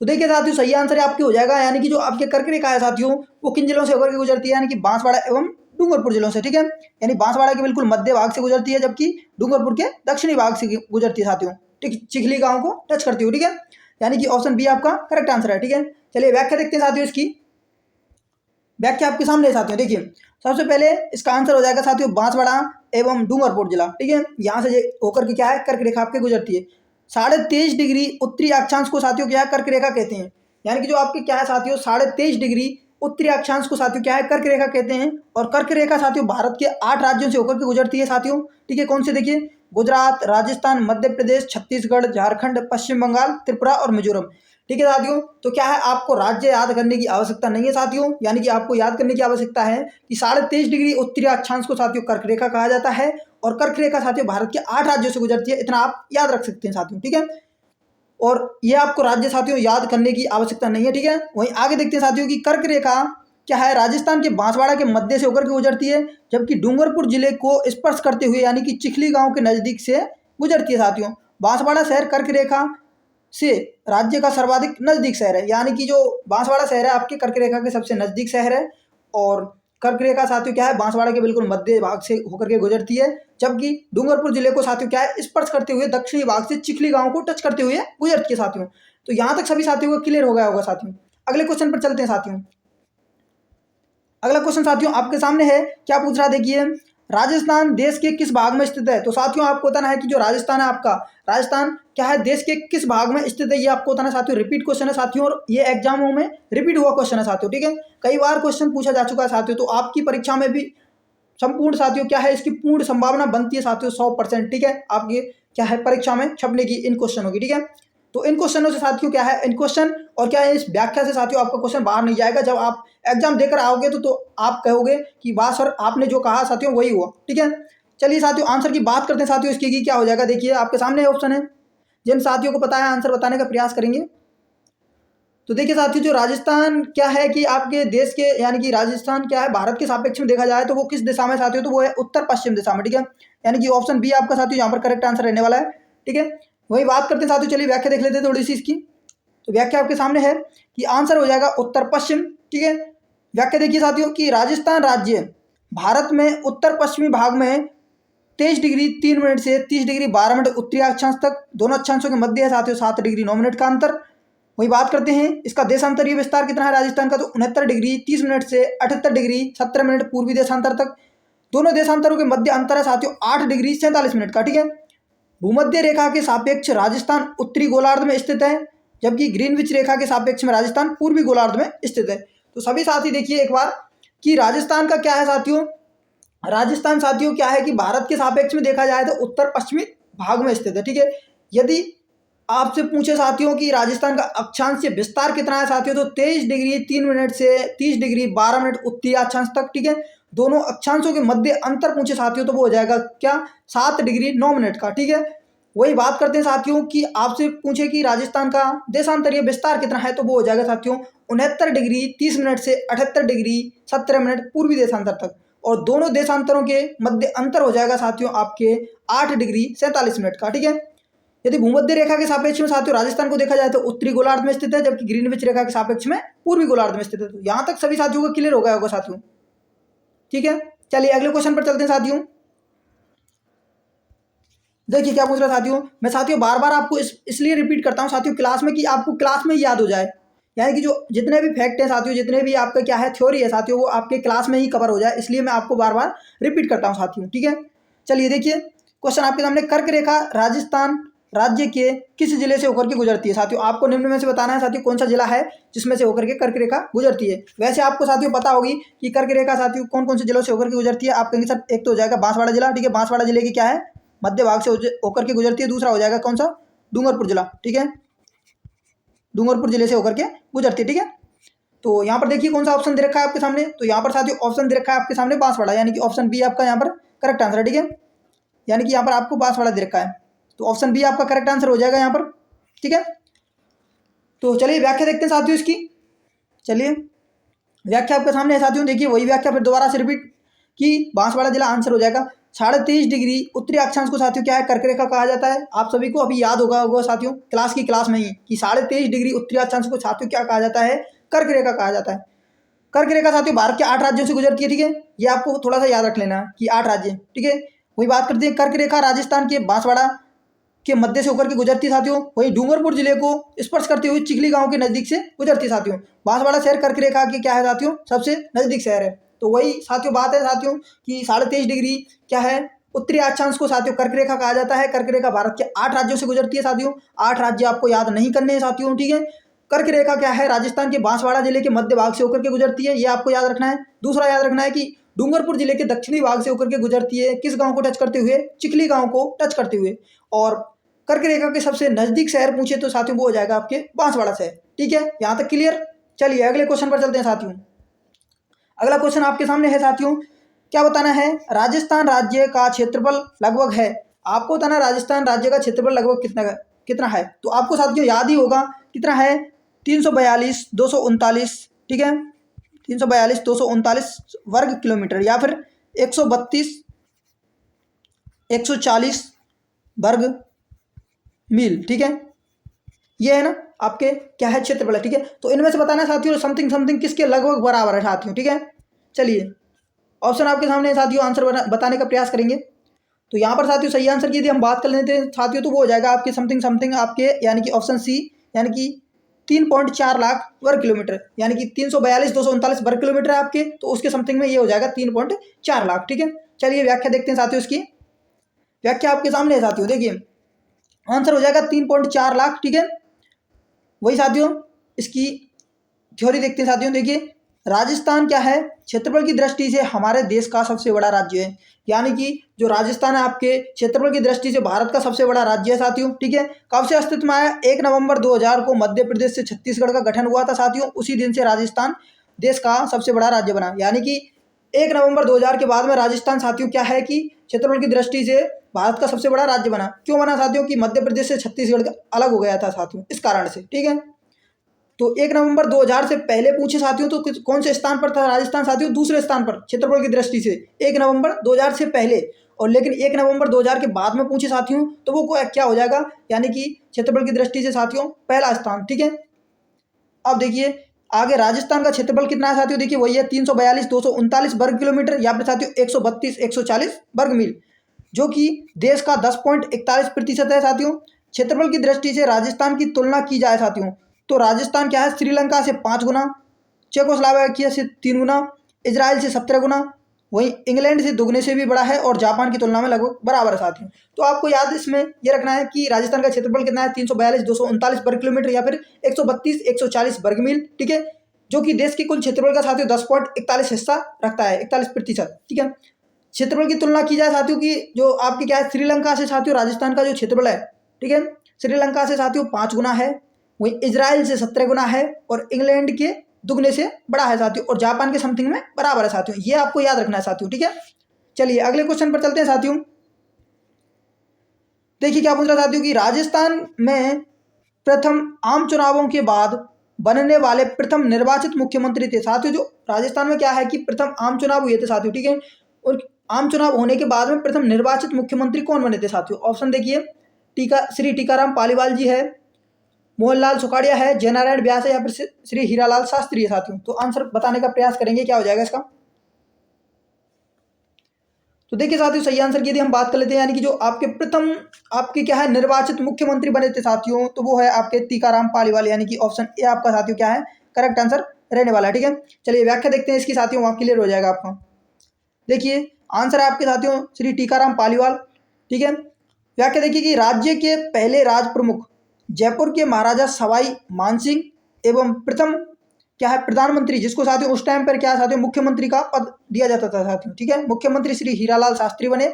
तो देखिए साथियों सही आंसर आपके हो जाएगा, यानी कि जो आपके कर्क रेखा है साथियों वो किन जिलों से होकर के गुजरती है, यानी कि बांसवाड़ा एवं डूंगरपुर जिलों से, ठीक है। यानी बांसवाड़ा के बिल्कुल मध्य भाग से गुजरती है, जबकि डूंगरपुर के दक्षिणी भाग से गुजरती है साथियों, ठीक, चिखली गांव को टच करती हुई, ठीक है। यानी कि ऑप्शन बी आपका करेक्ट आंसर है, ठीक है। चलिए व्याख्या देखते हैं साथियों, इसकी व्याख्या आपके सामने है साथियों। देखिए सबसे पहले इसका आंसर हो जाएगा साथियों बांसवाड़ा एवं डूंगरपुर जिला, ठीक है। यहाँ से होकर के क्या है कर्क रेखा आपके गुजरती है। 23.5 डिग्री उत्तरी अक्षांश को साथियों क्या है कर्क रेखा कहते हैं। यानी कि जो आपके क्या है साथियों 23.5 डिग्री उत्तरी अक्षांश को साथियों क्या है कर्क रेखा कहते हैं। और कर्क रेखा साथियों भारत के 8 राज्यों से होकर के गुजरती है साथियों, ठीक है। कौन से देखिए गुजरात, राजस्थान, मध्य प्रदेश, छत्तीसगढ़, झारखंड, पश्चिम बंगाल, त्रिपुरा और मिजोरम, ठीक है साथियों। तो क्या है आपको राज्य याद करने की आवश्यकता नहीं है साथियों, यानी कि आपको याद करने की आवश्यकता है कि 23.5 डिग्री उत्तरी अक्षांश को साथियों कर्क रेखा कहा जाता है और कर्क रेखा साथियों भारत के 8 राज्यों से गुजरती है, इतना आप याद रख सकते हैं साथियों, ठीक है। और ये आपको राज्य साथियों याद करने की आवश्यकता नहीं है, ठीक है। वहीं आगे देखते हैं साथियों कि कर्क रेखा क्या है राजस्थान के बांसवाड़ा के मध्य से होकर के गुजरती है, जबकि डूंगरपुर जिले को स्पर्श करते हुए यानी कि चिखली गांव के नजदीक से गुजरती है साथियों। बांसवाड़ा शहर कर्क रेखा से राज्य का सर्वाधिक नजदीक शहर है, यानी कि जो बांसवाड़ा शहर है आपके कर्क रेखा के सबसे नजदीक शहर है। और कर्क रेखा साथियों क्या है बांसवाड़ा के बिल्कुल मध्य भाग से होकर के गुजरती है, जबकि डूंगरपुर जिले को साथियों क्या है स्पर्श करते हुए दक्षिणी भाग से चिखली गांव को टच करते हुए गुजरती है साथियों। तो यहाँ तक सभी साथियों को क्लियर हो गया होगा साथियों। अगले क्वेश्चन पर चलते हैं साथियों। अगला क्वेश्चन साथियों आपके सामने है, क्या पूछ रहा देखिए राजस्थान देश के किस भाग में स्थित है। तो साथियों आपको बताना है कि जो राजस्थान है आपका, राजस्थान क्या है देश के किस भाग में स्थित है, ये आपको बताना है साथियों। रिपीट क्वेश्चन है साथियों और ये एग्जामों में रिपीट हुआ क्वेश्चन है साथियों, ठीक है। कई बार क्वेश्चन पूछा जा चुका है साथियों, तो आपकी परीक्षा में भी संपूर्ण साथियों क्या है इसकी पूर्ण संभावना बनती है साथियों 100%, ठीक है। आपकी क्या है परीक्षा में छपने की इन क्वेश्चनों की, ठीक है। तो इन क्वेश्चनों से साथियों क्या है इन क्वेश्चन और क्या है इस व्याख्या से साथियों आपका क्वेश्चन बाहर नहीं जाएगा। जब आप एग्जाम देकर आओगे तो आप कहोगे कि वाह सर आपने जो कहा साथियों वही हुआ, ठीक है। चलिए साथियों आंसर की बात करते हैं साथियों इसकी कि क्या हो जाएगा। देखिए आपके सामने ऑप्शन है, जिन साथियों को पता है आंसर बताने का प्रयास करेंगे। तो देखिए साथियों जो राजस्थान क्या है कि आपके देश के यानी कि राजस्थान क्या है भारत के सापेक्ष में देखा जाए तो वो किस दिशा में साथियों, तो वो है उत्तर पश्चिम दिशा में, ठीक है। यानी कि ऑप्शन बी आपका साथियों यहाँ पर करेक्ट आंसर रहने वाला है, ठीक है। वही बात करते हैं साथियों, चलिए व्याख्या देख लेते हैं थोड़ी सी इसकी। तो व्याख्या आपके सामने है कि आंसर हो जाएगा उत्तर पश्चिम, ठीक है। व्याख्या देखिए साथियों कि राजस्थान राज्य भारत में उत्तर पश्चिमी भाग में 23 डिग्री 3 मिनट से 30 डिग्री 12 मिनट उत्तरी अक्षांश तक, दोनों अक्षांशों के मध्य है साथियों 7 डिग्री 9 मिनट का अंतर। वही बात करते हैं इसका देशांतरीय विस्तार कितना है राजस्थान का, तो 69 डिग्री 30 मिनट से 78 डिग्री 17 मिनट पूर्वी देशांतर तक, दोनों देशांतरों के मध्य अंतर है साथियों 8 डिग्री 47 मिनट का, ठीक है। भूमध्य रेखा के सापेक्ष राजस्थान उत्तरी गोलार्ध में स्थित है, जबकि ग्रीनविच रेखा के सापेक्ष में राजस्थान पूर्वी गोलार्ध में स्थित है। तो सभी साथी देखिए एक बार कि राजस्थान का क्या है साथियों, राजस्थान साथियों क्या है कि भारत के सापेक्ष में देखा जाए तो उत्तर पश्चिमी भाग में स्थित है। ठीक है, यदि आपसे पूछे साथियों कि राजस्थान का अक्षांश से विस्तार कितना है साथियों, तो 23 डिग्री 3 मिनट से 30 डिग्री 12 मिनट उत्तरी अक्षांश तक। ठीक है, दोनों अक्षांशों के मध्य अंतर पूछे साथियों तो वो हो जाएगा क्या, 7 डिग्री 9 मिनट का। ठीक है, वही बात करते हैं साथियों कि आपसे पूछे कि राजस्थान का देशांतरीय विस्तार कितना है, तो वो हो जाएगा साथियों 69 डिग्री 30 मिनट से 78 डिग्री 17 मिनट पूर्वी देशांतर तक, और दोनों देशांतरों के मध्य अंतर हो जाएगा साथियों आपके 8 डिग्री 47 मिनट का। ठीक है, यदि भूमध्य रेखा के सापेक्ष में साथियों राजस्थान को देखा जाए तो उत्तरी गोलार्ध में स्थित है, जबकि ग्रीनविच रेखा के सापेक्ष में पूर्वी गोलार्ध में स्थित है। तो यहां तक सभी साथियों को क्लियर हो गया होगा साथियों। ठीक है, चलिए अगले क्वेश्चन पर चलते हैं साथियों। देखिए क्या पूछ रहा है साथियों, मैं साथियों बार बार आपको इसलिए रिपीट करता हूं साथियों क्लास में, कि आपको क्लास में याद हो जाए, यानी कि जो जितने भी फैक्ट है साथियों, जितने भी आपका क्या है थ्योरी है साथियों, वो आपके क्लास में ही कवर हो जाए, इसलिए मैं आपको बार बार रिपीट करता हूं साथियों। ठीक है, चलिए देखिए क्वेश्चन आपके सामने, कर्क रेखा राजस्थान राज्य के किस जिले से होकर के गुजरती है साथियों। आपको निम्न में से बताना है साथियों कौन सा जिला है जिसमें से होकर के कर्क रेखा गुजरती है। वैसे आपको साथियों पता होगी कि कर्क रेखा साथियों कौन कौन से जिलों से होकर के गुजरती है। आप कहेंगे सर एक तो हो जाएगा बांसवाड़ा जिला। ठीक है, बांसवाड़ा जिले की क्या है मध्य भाग से होकर के गुजरती है। दूसरा हो जाएगा कौन सा, डूंगरपुर जिला। ठीक है, डूंगरपुर जिले से होकर के गुजरती है। ठीक है, तो यहाँ पर देखिए कौन सा ऑप्शन दे रखा है आपके सामने, तो यहाँ पर साथियों ऑप्शन दे रखा है आपके सामने बांसवाड़ा, यानी कि ऑप्शन बी आपका यहाँ पर करेक्ट आंसर है। ठीक है, यानी कि यहाँ पर आपको बांसवाड़ा दे रखा है, तो ऑप्शन बी आपका करेक्ट आंसर हो जाएगा यहाँ पर। ठीक है, तो चलिए व्याख्या देखते हैं साथियों इसकी। चलिए व्याख्या आपके सामने है साथियों, देखिए वही व्याख्या फिर दोबारा से रिपीट कि बांसवाड़ा जिला आंसर हो जाएगा। 23.5 डिग्री उत्तरी अक्षांश को साथियों क्या है कर्क रेखा कहा जाता है। आप सभी को अभी याद होगा साथियों क्लास में ही कि 23.5 डिग्री उत्तरी अक्षांश को साथियों क्या कहा जाता है, कर्क रेखा कहा जाता है। कर्क रेखा साथियों भारत के 8 राज्यों से गुजरती है। ठीक है, ये आपको थोड़ा सा याद रख लेना है कि 8 राज्य। ठीक है, वही बात करते हैं कर्क रेखा राजस्थान के बांसवाड़ा के मध्य से होकर के गुजरती साथियों, वही डूंगरपुर जिले को स्पर्श करते हुए चिखली गांव के नजदीक से गुजरती साथियों। बांसवाड़ा शहर कर्क रेखा के क्या है साथियों सबसे नजदीक शहर है। तो वही साथियों बात है साथियों कि 23.5 डिग्री क्या है उत्तरी अक्षांश को साथियों कर्क रेखा कहा जाता है। कर्क रेखा भारत के 8 राज्यों से गुजरती है साथियों। 8 राज्य आपको याद नहीं करने हैं साथियों। ठीक है, कर्क रेखा क्या है राजस्थान के बांसवाड़ा जिले के मध्य भाग से होकर के गुजरती है, ये आपको याद रखना है। दूसरा याद रखना है कि डूंगरपुर जिले के दक्षिणी भाग से होकर के गुजरती है, किस गांव को टच करते हुए, चिखली गांव को टच करते हुए। और कर्क रेखा के सबसे नजदीक शहर पूछे तो साथियों वो हो जाएगा आपके बांसवाड़ा शहर। ठीक है, यहाँ तक क्लियर। चलिए अगले क्वेश्चन पर चलते हैं साथियों। अगला क्वेश्चन आपके सामने है साथियों, क्या बताना है, राजस्थान राज्य का क्षेत्रफल लगभग है। आपको बताना राजस्थान राज्य का क्षेत्रफल लगभग कितना है। तो आपको साथियों याद ही होगा कितना है, 342 239। ठीक है, 342 239 वर्ग किलोमीटर, या फिर 132 140 वर्ग मील। ठीक है, ये है ना आपके क्या है क्षेत्रफल। ठीक है, तो इनमें से बताना है साथियों समथिंग समथिंग किसके लगभग बराबर है साथियों। ठीक है, चलिए ऑप्शन आपके सामने साथियों, आंसर बताने का प्रयास करेंगे। तो यहाँ पर साथियों सही आंसर की यदि हम बात कर लेते हैं साथियों तो वो हो जाएगा आपके समथिंग समथिंग आपके, यानी कि ऑप्शन सी, यानी कि 3.4 लाख वर्ग किलोमीटर, यानी कि 342 239 वर्ग किलोमीटर है आपके, तो उसके समथिंग में ये हो जाएगा 3.4 लाख। ठीक है, चलिए व्याख्या देखते हैं साथियों इसकी। व्याख्या आपके सामने है साथियों, देखिए आंसर हो जाएगा 3.4 लाख। ठीक है, वही साथियों इसकी थ्योरी देखते हैं साथियों। देखिए राजस्थान क्या है क्षेत्रफल की दृष्टि से हमारे देश का सबसे बड़ा राज्य है, यानी कि जो राजस्थान है आपके क्षेत्रफल की दृष्टि से भारत का सबसे बड़ा राज्य है साथियों। ठीक है, कब से अस्तित्व में आया, 1 नवंबर 2000 को मध्य प्रदेश से छत्तीसगढ़ का गठन हुआ था साथियों। उसी दिन से राजस्थान देश का सबसे बड़ा राज्य बना, यानी कि 1 नवंबर 2000 के बाद में राजस्थान साथियों क्या है कि क्षेत्रफल की दृष्टि से भारत का सबसे बड़ा राज्य बना। क्यों बना साथियों कि मध्य प्रदेश से छत्तीसगढ़ अलग हो गया था साथियों, इस कारण से। ठीक है, तो 1 नवंबर 2000 से पहले पूछे साथियों तो कौन से स्थान पर था राजस्थान साथियों, दूसरे स्थान पर क्षेत्रफल की दृष्टि से 1 नवंबर 2000 से पहले। और लेकिन 1 नवंबर 2000 के बाद में पूछे साथियों तो वो क्या हो जाएगा, यानी कि क्षेत्रफल की दृष्टि से साथियों पहला स्थान। ठीक है, अब देखिए आगे राजस्थान का क्षेत्रफल कितना है साथियों, देखिए वही है 342 239 वर्ग किलोमीटर, या फिर साथियों 132 140 वर्ग मील, जो कि देश का 10.41% है साथियों। क्षेत्रफल की दृष्टि से राजस्थान की तुलना की जाए साथियों तो राजस्थान क्या है श्रीलंका से 5 गुना, चेकोस्लोवाकिया से 3 गुना, इजराइल से 17 गुना, वहीं इंग्लैंड से दुगने से भी बड़ा है और जापान की तुलना में लगभग बराबर है साथियों। तो आपको याद इसमें ये रखना है कि राजस्थान का क्षेत्रफल कितना है, 342,239 वर्ग किलोमीटर या फिर 132,140 वर्ग मील, ठीक है, जो कि देश के कुल क्षेत्रफल का साथियों 10.41 हिस्सा रखता है, 41%, ठीक है। क्षेत्रफल की तुलना की जाए साथियों की जो आपकी क्या है श्रीलंका से साथियों राजस्थान का जो क्षेत्रफल है, ठीक है, श्रीलंका से साथियों 5 गुना है, वहीं इजराइल से 17 गुना है और इंग्लैंड के दुगने से बड़ा है साथियों और जापान के समथिंग में बराबर है साथियों। ये आपको याद रखना है साथियों, ठीक है। चलिए अगले क्वेश्चन पर चलते हैं साथियों। देखिए क्या पूछ रहा साथियों कि राजस्थान में प्रथम आम चुनावों के बाद बनने वाले प्रथम निर्वाचित मुख्यमंत्री थे साथियों। जो राजस्थान में क्या है कि प्रथम आम चुनाव हुए थे साथियों, ठीक है, और आम चुनाव होने के बाद में प्रथम निर्वाचित मुख्यमंत्री कौन बने थे साथियों। ऑप्शन देखिए, श्री टीकाराम पालीवाल जी है, मोहनलाल सुखाड़िया है, जयनारायण व्यास है या फिर श्री हीरालाल शास्त्री है साथियों। तो आंसर बताने का प्रयास करेंगे, क्या हो जाएगा इसका। तो देखिए साथियों सही आंसर की यदि हम बात कर लेते हैं यानी कि जो आपके प्रथम आपके क्या है निर्वाचित मुख्यमंत्री बने थे साथियों, तो वो है आपके टीकाराम पालीवाल, यानी कि ऑप्शन ए आपका साथियों क्या है करेक्ट आंसर रहने वाला है, ठीक है। चलिए व्याख्या देखते हैं इसकी साथियों, वहाँ क्लियर हो जाएगा आपका। देखिए आंसर है आपके साथियों श्री टीकाराम पालीवाल, ठीक है। व्याख्या देखिए कि राज्य के पहले राज प्रमुख जयपुर के महाराजा सवाई मानसिंह एवं प्रथम क्या है प्रधानमंत्री, जिसको साथियों उस टाइम पर क्या है साथियों मुख्यमंत्री का पद दिया जाता था साथियों, ठीक है, मुख्यमंत्री श्री हीरालाल शास्त्री बने,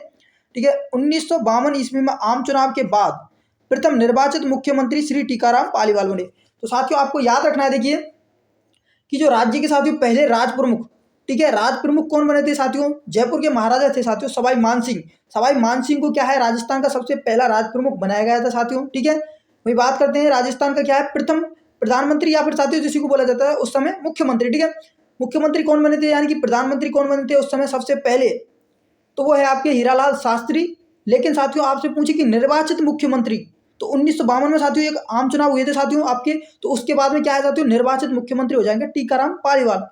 ठीक है। 1952 ईस्वी में आम चुनाव के बाद प्रथम निर्वाचित मुख्यमंत्री श्री टीकाराम पालीवाल बने। तो साथियों आपको याद रखना है देखिए कि जो राज्य के साथियों पहले राज प्रमुख, ठीक है, राज प्रमुख कौन बने थे साथियों, जयपुर के महाराजा थे साथियों सवाई मानसिंह। सवाई मानसिंह को क्या है राजस्थान का सबसे पहला राज प्रमुख बनाया गया था साथियों, ठीक है। वही बात करते हैं राजस्थान का क्या है प्रथम प्रधानमंत्री या फिर साथियों जिसी को बोला जाता है उस समय मुख्यमंत्री, ठीक है। मुख्यमंत्री कौन बने थे यानी कि प्रधानमंत्री कौन बने थे उस समय सबसे पहले, तो वो है आपके हीरालाल शास्त्री। लेकिन साथियों आपसे पूछे कि निर्वाचित मुख्यमंत्री, तो 1952 में साथियों एक आम चुनाव हुए थे साथियों आपके, तो उसके बाद में क्या है साथियों निर्वाचित मुख्यमंत्री हो जाएंगे टीकाराम पालीवाल।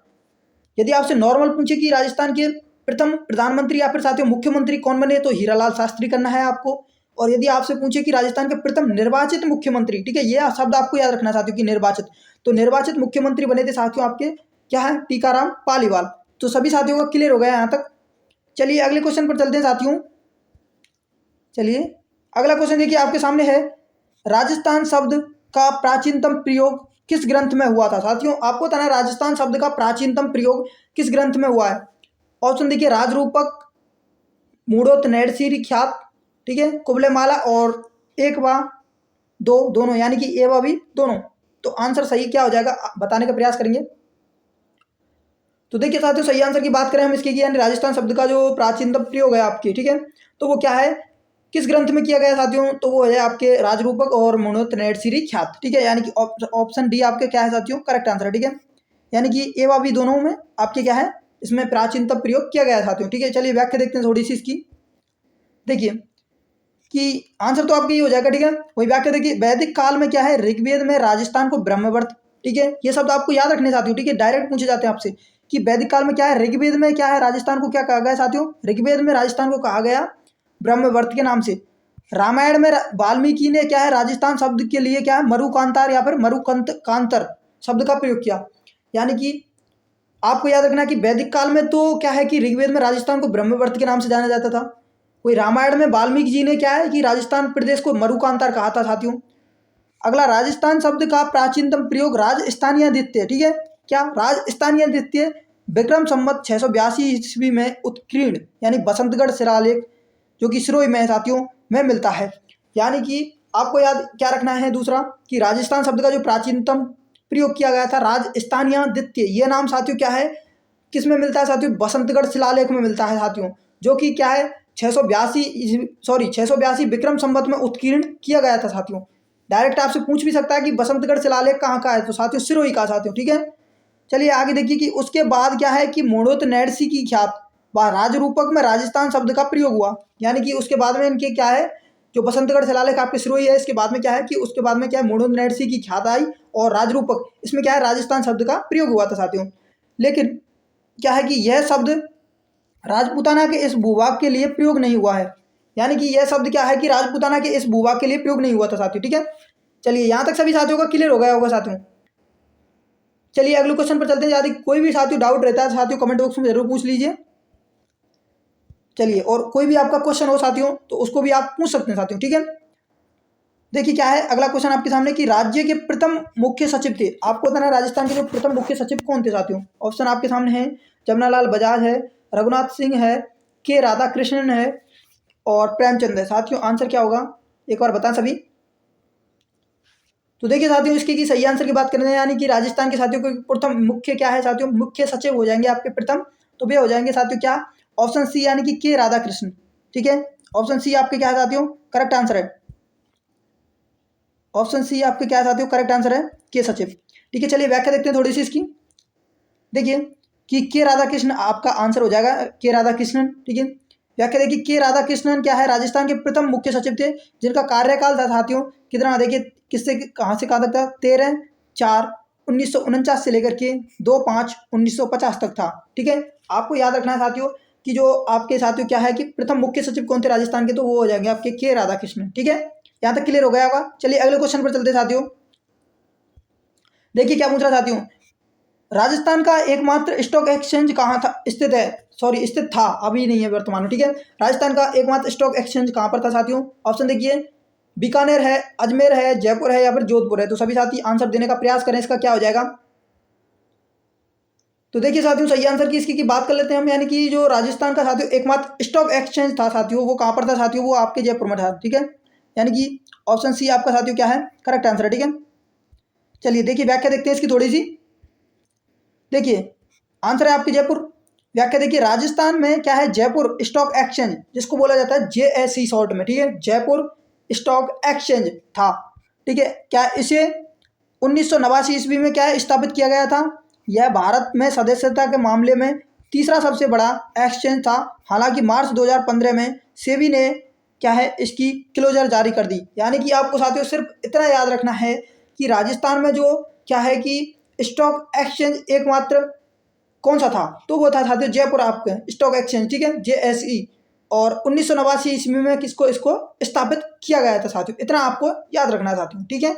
यदि आपसे नॉर्मल पूछे कि राजस्थान के प्रथम प्रधानमंत्री या फिर साथियों मुख्यमंत्री कौन बने, तो हीरालाल शास्त्री करना है आपको। और यदि आपसे पूछे कि राजस्थान के प्रथम निर्वाचित मुख्यमंत्री, ठीक है, ये शब्द आपको याद रखना साथियों कि निर्वाचित, तो निर्वाचित मुख्यमंत्री बने थे साथियों आपके क्या है टीकाराम पालीवाल। तो सभी साथियों का क्लियर हो गया यहाँ तक। चलिए अगले क्वेश्चन पर चलते हैं साथियों। चलिए अगला क्वेश्चन देखिए आपके सामने है, राजस्थान शब्द का प्राचीनतम प्रयोग किस ग्रंथ में हुआ था साथियों। आपको बताना है राजस्थान शब्द का प्राचीनतम प्रयोग किस ग्रंथ में हुआ है। ऑप्शन देखिए राजरूपक, मूढ़ोत नैडसीरी ख्यात, ठीक है, कुबलेमाला और एक व दो दोनों, यानी कि ए व बी दोनों। तो आंसर सही क्या हो जाएगा बताने का प्रयास करेंगे। तो देखिए साथियों सही आंसर की बात करें हम इसकी यानी राजस्थान शब्द का जो प्राचीनतम प्रयोग है आपकी, ठीक है, तो वो क्या है किस ग्रंथ में किया गया साथियों, तो वो है आपके राजरूपक और मूढ़ोत नैडसीरी ख्यात, ठीक है, यानी कि ऑप्शन डी आपके क्या है साथियों करेक्ट आंसर है, ठीक है। यानी कि ए व बी दोनों में आपके क्या है इसमें प्राचीनतम प्रयोग किया गया है साथियों, ठीक है। चलिए व्याख्या देखते हैं थोड़ी सी इसकी। देखिए कि आंसर तो आपका ये हो जाएगा, ठीक है। वही व्याख्या देखिए वैदिक काल में क्या है ऋग्वेद में राजस्थान को ब्रह्मवर्त, ठीक है, ये शब्द आपको याद रखने साथियों, ठीक है, डायरेक्ट पूछे जाते हैं आपसे कि वैदिक काल में क्या है ऋग्वेद में क्या है राजस्थान को क्या कहा गया साथियों, ऋग्वेद में राजस्थान को कहा गया ब्रह्मवर्त के नाम से। रामायण में वाल्मीकि ने क्या है राजस्थान शब्द के लिए क्या है मरुकांतार या फिर मरुकंत कांतर शब्द का प्रयोग किया। यानी कि आपको याद रखना कि वैदिक काल में तो क्या है कि ऋग्वेद में राजस्थान को ब्रह्मवर्त के नाम से जाना जाता था। कोई रामायण में वाल्मीकि जी ने क्या है कि राजस्थान प्रदेश को मरुकांतार कहा था साथियों। अगला राजस्थान शब्द का प्राचीनतम प्रयोग राजस्थानीय द्वितीय, ठीक है, क्या राजस्थानीय द्वितीय विक्रम संवत 682 ईस्वी में उत्कीर्ण यानी बसंतगढ़ शिलालेख जो कि सिरोही में है साथियों में मिलता है। यानी कि आपको याद क्या रखना है दूसरा कि राजस्थान शब्द का जो प्राचीनतम प्रयोग किया गया था राजस्थानीय द्वितीय, ये नाम साथियों क्या है किस में मिलता है साथियों बसंतगढ़ शिलालेख में मिलता है साथियों, जो कि क्या है 682 विक्रम संवत में उत्कीर्ण किया गया था साथियों। डायरेक्ट आपसे पूछ भी सकता है कि बसंतगढ़ शिलालेख कहाँ का है, तो साथियों सिरोही का साथियों, ठीक है। चलिए आगे देखिए कि उसके बाद क्या है कि मूढ़ोत नैडसी की ख्यात व राजरूपक में राजस्थान शब्द का प्रयोग हुआ। यानी कि उसके बाद में इनके क्या है जो बसंतगढ़ शिलालेख आपके सिरोही है, इसके बाद में क्या है कि उसके बाद में क्या है मूढ़ोत नैडसी की ख्यात आई और राजरूपक इसमें क्या है राजस्थान शब्द का प्रयोग हुआ था साथियों। लेकिन क्या है कि यह शब्द राजपूताना के इस भूभाग के लिए प्रयोग नहीं हुआ है। यानी कि यह शब्द क्या है कि राजपूताना के इस भूभाग के लिए प्रयोग नहीं हुआ था साथियों, ठीक है। चलिए यहाँ तक सभी साथियों का क्लियर हो गया होगा साथियों। चलिए अगले क्वेश्चन पर चलते हैं। यदि कोई भी साथियों डाउट रहता है साथियों कमेंट बॉक्स में जरूर पूछ लीजिए। चलिए, और कोई भी आपका क्वेश्चन हो साथियों तो उसको भी आप पूछ सकते हैं साथियों, ठीक है। देखिए क्या है अगला क्वेश्चन आपके सामने कि राज्य के प्रथम मुख्य सचिव थे, आपको बताना है राजस्थान के जो प्रथम मुख्य सचिव कौन थे साथियों। ऑप्शन आपके सामने है, जमनालाल बजाज है, रघुनाथ सिंह है, के राधाकृष्णन है और प्रेमचंद है। साथियों आंसर क्या होगा एक बार बताएं सभी। तो देखिए साथियों इसकी की सही आंसर की बात करें यानी कि राजस्थान के साथियों को प्रथम मुख्य क्या है साथियों, मुख्य सचिव हो जाएंगे आपके प्रथम, तो वे हो जाएंगे साथियों क्या, ऑप्शन सी यानी कि के राधाकृष्णन, ठीक है। ऑप्शन सी आपके क्या है साथियों, करेक्ट आंसर है। ऑप्शन सी आपके क्या है साथियों, करेक्ट आंसर है के सचिव, ठीक है। चलिए व्याख्या देखते हैं थोड़ी सी इसकी। देखिए कि के राधाकृष्णन आपका आंसर हो जाएगा, के राधाकृष्णन, ठीक है। व्याख्या देखिए के राधाकृष्णन क्या है, राजस्थान के प्रथम मुख्य सचिव थे जिनका कार्यकाल था साथियों कितना, देखिए किससे कहाँ से कहाँ तक था, 13/4/1949 से लेकर के 2/5/1950 तक था, ठीक है। आपको याद रखना है साथियों कि जो आपके साथियों क्या है कि प्रथम मुख्य सचिव कौन थे राजस्थान के, तो वो हो जाएंगे आपके के राधाकृष्णन, ठीक है। यहाँ तक क्लियर हो गया होगा। चलिए अगले क्वेश्चन पर चलते हैं साथियों। देखिए क्या पूछ रहा साथियों, राजस्थान का एकमात्र स्टॉक एक्सचेंज कहाँ था स्थित है, सॉरी स्थित था, अभी नहीं है वर्तमान में, ठीक है। राजस्थान का एकमात्र स्टॉक एक्सचेंज कहाँ पर था साथियों। ऑप्शन देखिए बीकानेर है, अजमेर है, जयपुर है या फिर जोधपुर है। तो सभी साथी आंसर देने का प्रयास करें, इसका क्या हो जाएगा। तो देखिए साथियों सही आंसर की इसकी बात कर लेते हैं हम, यानी कि जो राजस्थान का साथियों एकमात्र स्टॉक एक्सचेंज था साथियों वो कहाँ पर था साथियों, वो आपके जयपुर में था, ठीक है। यानी कि ऑप्शन सी आपका साथियों क्या है, करेक्ट आंसर है, ठीक है। चलिए देखिए व्याख्या देखते हैं इसकी थोड़ी सी। देखिए आंसर है आपके जयपुर। व्याख्या देखिए राजस्थान में क्या है, जयपुर स्टॉक एक्सचेंज जिसको बोला जाता है JSE शॉर्ट में, ठीक है, जयपुर स्टॉक एक्सचेंज था, ठीक है। क्या इसे 1989 ईस्वी में क्या है स्थापित किया गया था। यह भारत में सदस्यता के मामले में तीसरा सबसे बड़ा एक्सचेंज था। हालांकि मार्च 2015 में सेबी ने क्या है इसकी क्लोजर जारी कर दी। यानी कि आपको साथियों सिर्फ इतना याद रखना है कि राजस्थान में जो क्या है कि स्टॉक एक्सचेंज एकमात्र कौन सा था, तो वो था साथियों जयपुर आपके स्टॉक एक्सचेंज, ठीक है, JSE। और 1989 ईस्वी में किसको इसको स्थापित किया गया था साथियों, इतना आपको याद रखना है साथियों, ठीक है।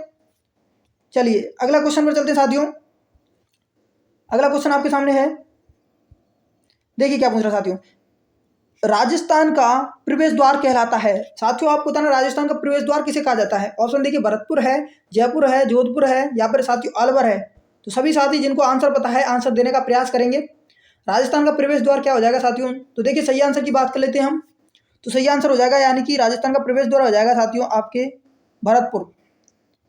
चलिए अगला क्वेश्चन पर चलते हैं साथियों। अगला क्वेश्चन आपके सामने है, देखिए क्या पूछ रहा साथियों, राजस्थान का प्रवेश द्वार कहलाता है। साथियों आपको बताना राजस्थान का प्रवेश द्वार किसे कहा जाता है। ऑप्शन देखिए भरतपुर है, जयपुर है, जोधपुर है या फिर साथियों अलवर है। तो सभी साथी जिनको आंसर पता है आंसर देने का प्रयास करेंगे। राजस्थान का प्रवेश द्वार क्या हो जाएगा साथियों, तो देखिए सही आंसर की बात कर लेते हैं हम। तो सही आंसर हो जाएगा यानी कि राजस्थान का प्रवेश द्वार हो जाएगा साथियों आपके भरतपुर,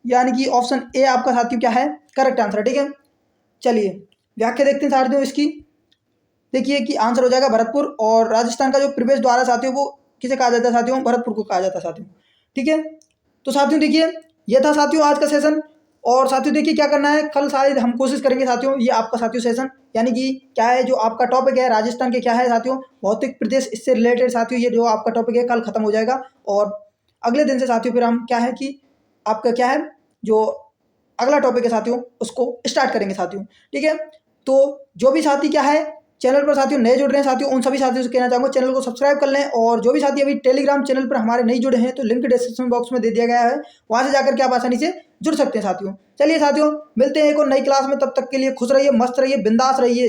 यानी कि ऑप्शन ए आपका साथियों क्या है, करेक्ट आंसर, ठीक है। चलिए व्याख्या देखते हैं साथियों इसकी। देखिए कि आंसर हो जाएगा भरतपुर, और राजस्थान का जो प्रवेश द्वार है साथियों वो किसे कहा जाता है साथियों, भरतपुर को कहा जाता है साथियों, ठीक है। तो साथियों देखिए ये था साथियों आज का सेशन। और साथियों देखिए क्या करना है, कल शायद हम कोशिश करेंगे साथियों ये आपका साथियों सेशन, यानी कि क्या है जो आपका टॉपिक है राजस्थान के क्या है साथियों भौतिक प्रदेश, इससे रिलेटेड साथियों ये जो आपका टॉपिक है कल खत्म हो जाएगा। और अगले दिन से साथियों फिर हम क्या है कि आपका क्या है जो अगला टॉपिक है साथियों उसको स्टार्ट करेंगे साथियों, ठीक है। तो जो भी साथी क्या है चैनल पर साथियों नए जुड़ रहे हैं साथियों, उन सभी साथियों से कहना चाहूँगा चैनल को सब्सक्राइब कर लें। और जो भी साथी अभी टेलीग्राम चैनल पर हमारे नहीं जुड़े हैं तो लिंक डिस्क्रिप्शन बॉक्स में दे दिया गया है, वहाँ से जाकर के आप आसानी से जुड़ सकते हैं साथियों। चलिए साथियों मिलते हैं एक और नई क्लास में, तब तक के लिए खुश रहिए, मस्त रहिए, बिंदास रहिए।